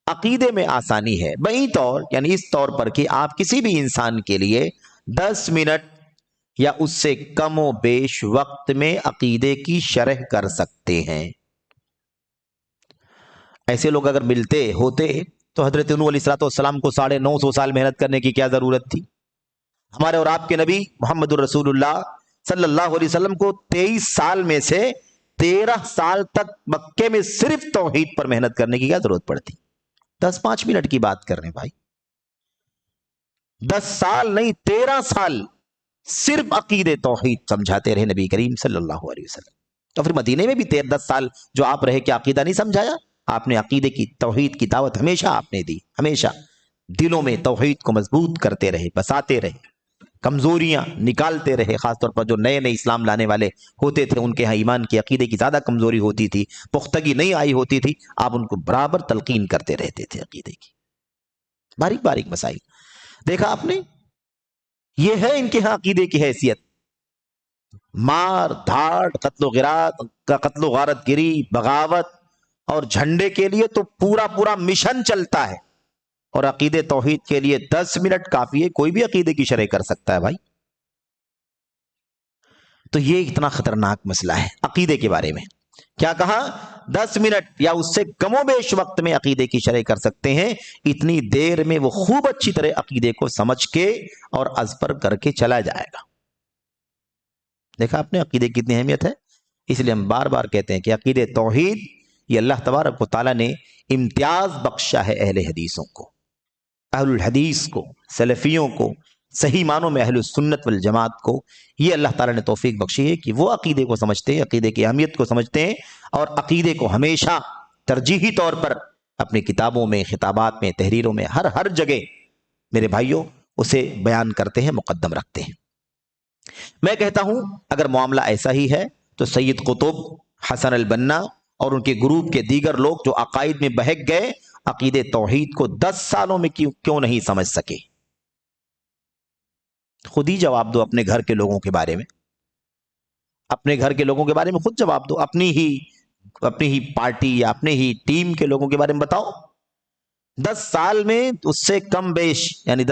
عقیدے میں آسانی ہے، بئی طور یعنی اس طور پر کہ آپ کسی بھی انسان کے لیے 10 منٹ یا اس سے کم و بیش وقت میں عقیدے کی شرح کر سکتے ہیں۔ ایسے لوگ اگر ملتے ہوتے تو حضرت نوح علیہ السلام کو 950 سال محنت کرنے کی کیا ضرورت تھی؟ ہمارے اور آپ کے نبی محمد الرسول اللہ صلی اللہ علیہ وسلم کو 23 سال میں سے 13 سال تک مکے میں صرف توحید پر محنت کرنے کی کیا ضرورت پڑتی؟ 10-5 منٹ کی بات کر رہے ہیں بھائی، 10 سال نہیں 13 سال صرف عقید توحید سمجھاتے رہے نبی کریم صلی اللہ علیہ وسلم۔ تو پھر مدینے میں بھی 10 سال جو آپ رہے، کیا عقیدہ نہیں سمجھایا؟ آپ نے عقیدے کی، توحید کی دعوت ہمیشہ آپ نے دی، ہمیشہ دلوں میں توحید کو مضبوط کرتے رہے، بساتے رہے، کمزوریاں نکالتے رہے. خاص طور پر جو نئے نئے اسلام لانے والے ہوتے تھے ان کے ہاں ایمان کی عقیدے کی زیادہ کمزوری ہوتی تھی, پختگی نہیں آئی ہوتی تھی, آپ ان کو برابر تلقین کرتے رہتے تھے عقیدے کی. باریک باریک مسائل دیکھا آپ نے, یہ ہے ان کے ہاں عقیدے کی حیثیت. مار دھاڑ, قتل و غارت گری, بغاوت اور جھنڈے کے لیے تو پورا پورا مشن چلتا ہے, اور عقیدے توحید کے لیے 10 منٹ کافی ہے. کوئی بھی عقیدے کی شرح کر سکتا ہے بھائی. تو یہ اتنا خطرناک مسئلہ ہے عقیدے کے بارے میں. کیا کہا؟ 10 منٹ یا اس سے کم و بیش وقت میں عقیدے کی شرح کر سکتے ہیں. اتنی دیر میں وہ خوب اچھی طرح عقیدے کو سمجھ کے اور از پر کر کے چلا جائے گا. دیکھا آپ نے عقیدے کی کتنی اہمیت ہے. اس لیے ہم بار بار کہتے ہیں کہ عقیدے توحید یہ اللہ تبارک و تعالیٰ نے امتیاز بخشا ہے اہل حدیثوں کو, اہل الحدیث کو, سلفیوں کو, صحیح معنوں میں اہل السنت والجماعت کو. یہ اللہ تعالیٰ نے توفیق بخشی ہے کہ وہ عقیدے کو سمجھتے ہیں, عقیدے کی اہمیت کو سمجھتے ہیں, اور عقیدے کو ہمیشہ ترجیحی طور پر اپنی کتابوں میں, خطابات میں, تحریروں میں, ہر جگہ میرے بھائیوں اسے بیان کرتے ہیں, مقدم رکھتے ہیں. میں کہتا ہوں اگر معاملہ ایسا ہی ہے تو سید قطب, حسن البنا اور ان کے گروپ کے دیگر لوگ جو عقائد میں بہک گئے, عقیدے توحید کو 10 سالوں میں کیوں نہیں سمجھ سکے؟ خود ہی جواب دو اپنے گھر کے لوگوں کے بارے میں, اپنے گھر کے لوگوں کے بارے میں خود جواب دو. اپنی ہی پارٹی یا اپنے ہی ٹیم کے لوگوں کے بارے میں بتاؤ. 10 سال میں اس سے کم بیش یعنی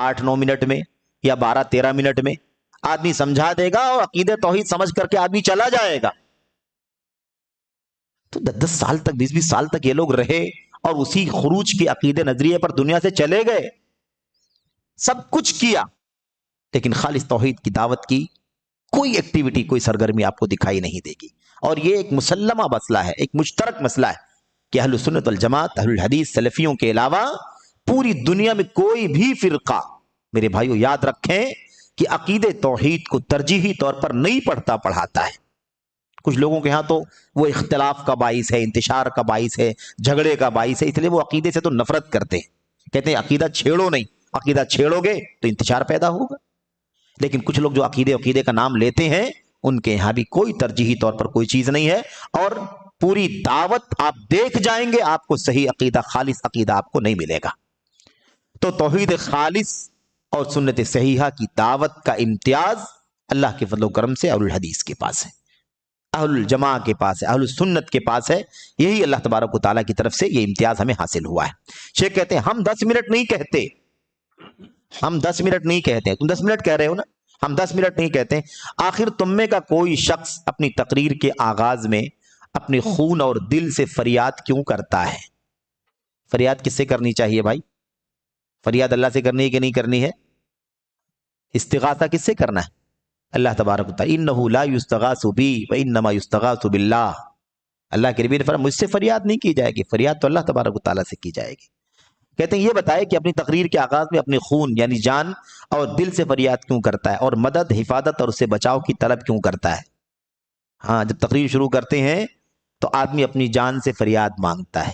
8-9 منٹ میں یا 12-13 منٹ میں آدمی سمجھا دے گا اور عقیدہ توحید سمجھ کر کے آدمی چلا جائے گا. تو 10 سال تک, 20 سال تک یہ لوگ رہے اور اسی خروج کے عقیدے نظریے پر دنیا سے چلے گئے, سب کچھ کیا, لیکن خالص توحید کی دعوت کی کوئی ایکٹیویٹی, کوئی سرگرمی آپ کو دکھائی نہیں دے گی. اور یہ ایک مسلمہ مسئلہ ہے, ایک مشترک مسئلہ ہے کہ اہل سنت والجماعت, اہل الحدیث, سلفیوں کے علاوہ پوری دنیا میں کوئی بھی فرقہ, میرے بھائیو یاد رکھیں کہ عقیدے توحید کو ترجیحی طور پر نہیں پڑھاتا ہے. کچھ لوگوں کے ہاں تو وہ اختلاف کا باعث ہے, انتشار کا باعث ہے, جھگڑے کا باعث ہے, اس لیے وہ عقیدے سے تو نفرت کرتے ہیں, کہتے ہیں عقیدہ چھیڑو نہیں, عقیدہ چھیڑو گے تو انتشار پیدا ہوگا. لیکن کچھ لوگ جو عقیدے کا نام لیتے ہیں ان کے یہاں بھی کوئی ترجیحی طور پر کوئی چیز نہیں ہے, اور پوری دعوت آپ دیکھ جائیں گے آپ کو صحیح عقیدہ, خالص عقیدہ آپ کو نہیں ملے گا. تو توحید خالص اور سنت صحیحہ کی دعوت کا امتیاز اللہ کے فضل و کرم سے اہل الحدیث کے پاس ہے, اہل الجماع کے پاس ہے, اہل السنت کے پاس ہے. یہی اللہ تبارک و تعالیٰ کی طرف سے یہ امتیاز ہمیں حاصل ہوا ہے. شیخ کہتے ہیں ہم 10 منٹ نہیں کہتے, ہم 10 منٹ نہیں کہتے. تم 10 منٹ کہہ رہے ہو نا, ہم 10 منٹ نہیں کہتے. آخر تم میں کا کوئی شخص اپنی تقریر کے آغاز میں اپنے خون اور دل سے فریاد کیوں کرتا ہے؟ فریاد کس سے کرنی چاہیے بھائی؟ فریاد اللہ سے کرنی ہے کہ نہیں کرنی ہے؟ استغاثہ کس سے کرنا ہے؟ اللہ تبارک و تعالی انہ لا یستغاث بی وانما یستغاث باللہ. اللہ کے نبی نے فرمایا مجھ سے فریاد نہیں کی جائے گی, فریاد تو اللہ تبارک و تعالیٰ سے کی جائے گی. کہتے ہیں یہ بتائے کہ اپنی تقریر کے آغاز میں اپنے خون یعنی جان اور دل سے فریاد کیوں کرتا ہے, اور مدد, حفاظت اور اس سے بچاؤ کی طلب کیوں کرتا ہے؟ ہاں, جب تقریر شروع کرتے ہیں تو آدمی اپنی جان سے فریاد مانگتا ہے,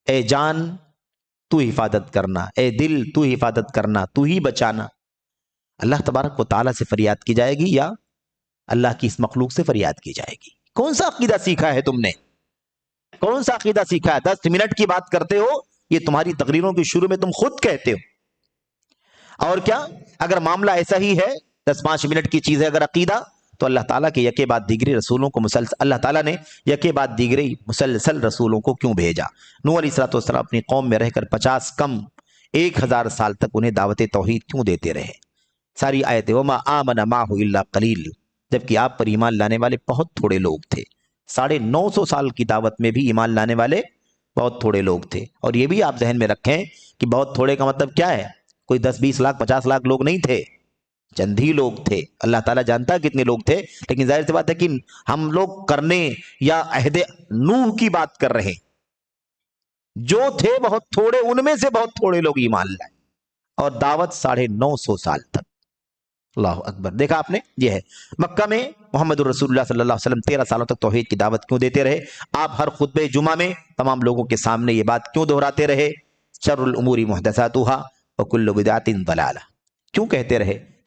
اے جان تو حفاظت کرنا, اے دل تو حفاظت کرنا, تو ہی بچانا. اللہ تبارک و تعالیٰ سے فریاد کی جائے گی یا اللہ کی اس مخلوق سے فریاد کی جائے گی؟ کون سا عقیدہ سیکھا ہے تم نے؟ کون سا عقیدہ سیکھا ہے؟ 10 منٹ کی بات کرتے ہو, یہ تمہاری تقریروں کے شروع میں تم خود کہتے ہو. اور کیا اگر معاملہ ایسا ہی ہے 10-5 منٹ کی چیز ہے اگر عقیدہ, تو اللہ تعالیٰ کے یکے بعد دیگرے رسولوں کو اللہ تعالیٰ نے یکے بعد دیگرے مسلسل رسولوں کو کیوں بھیجا؟ نوح علیہ السلام اپنی قوم میں رہ کر 50 کم 1000 سال تک انہیں دعوت توحید کیوں دیتے رہے؟ ساری آیتیں وما آمن معہ الا قلیل, جبکہ آپ پر ایمان لانے والے بہت تھوڑے لوگ تھے. 950 سال کی دعوت میں بھی ایمان لانے والے بہت تھوڑے لوگ تھے. اور یہ بھی آپ ذہن میں رکھیں کہ بہت تھوڑے کا مطلب کیا ہے؟ کوئی 10-20 لاکھ 50 لاکھ لوگ نہیں تھے, چند ہی لوگ تھے. اللہ تعالیٰ جانتا ہے کتنے لوگ تھے, لیکن ظاہر سی بات ہے کہ ہم لوگ کرنے یا عہد نوح کی بات کر رہے ہیں. جو تھے بہت تھوڑے, ان میں سے بہت تھوڑے لوگ ایمان لائے, اور دعوت 950 سال تک. اللہ اکبر. دیکھا آپ نے, یہ ہے مکہ میں محمد الرسول اللہ صلی اللہ علیہ وسلم 13 سالوں تک توحید کی دعوت کیوں دیتے رہے؟ آپ ہر خطبہ جمعہ میں تمام لوگوں کے سامنے یہ بات کیوں دہراتے رہے؟ شر الامور محدثاتها وکل بدعۃ ضلالہ. کیوں کہتے رہے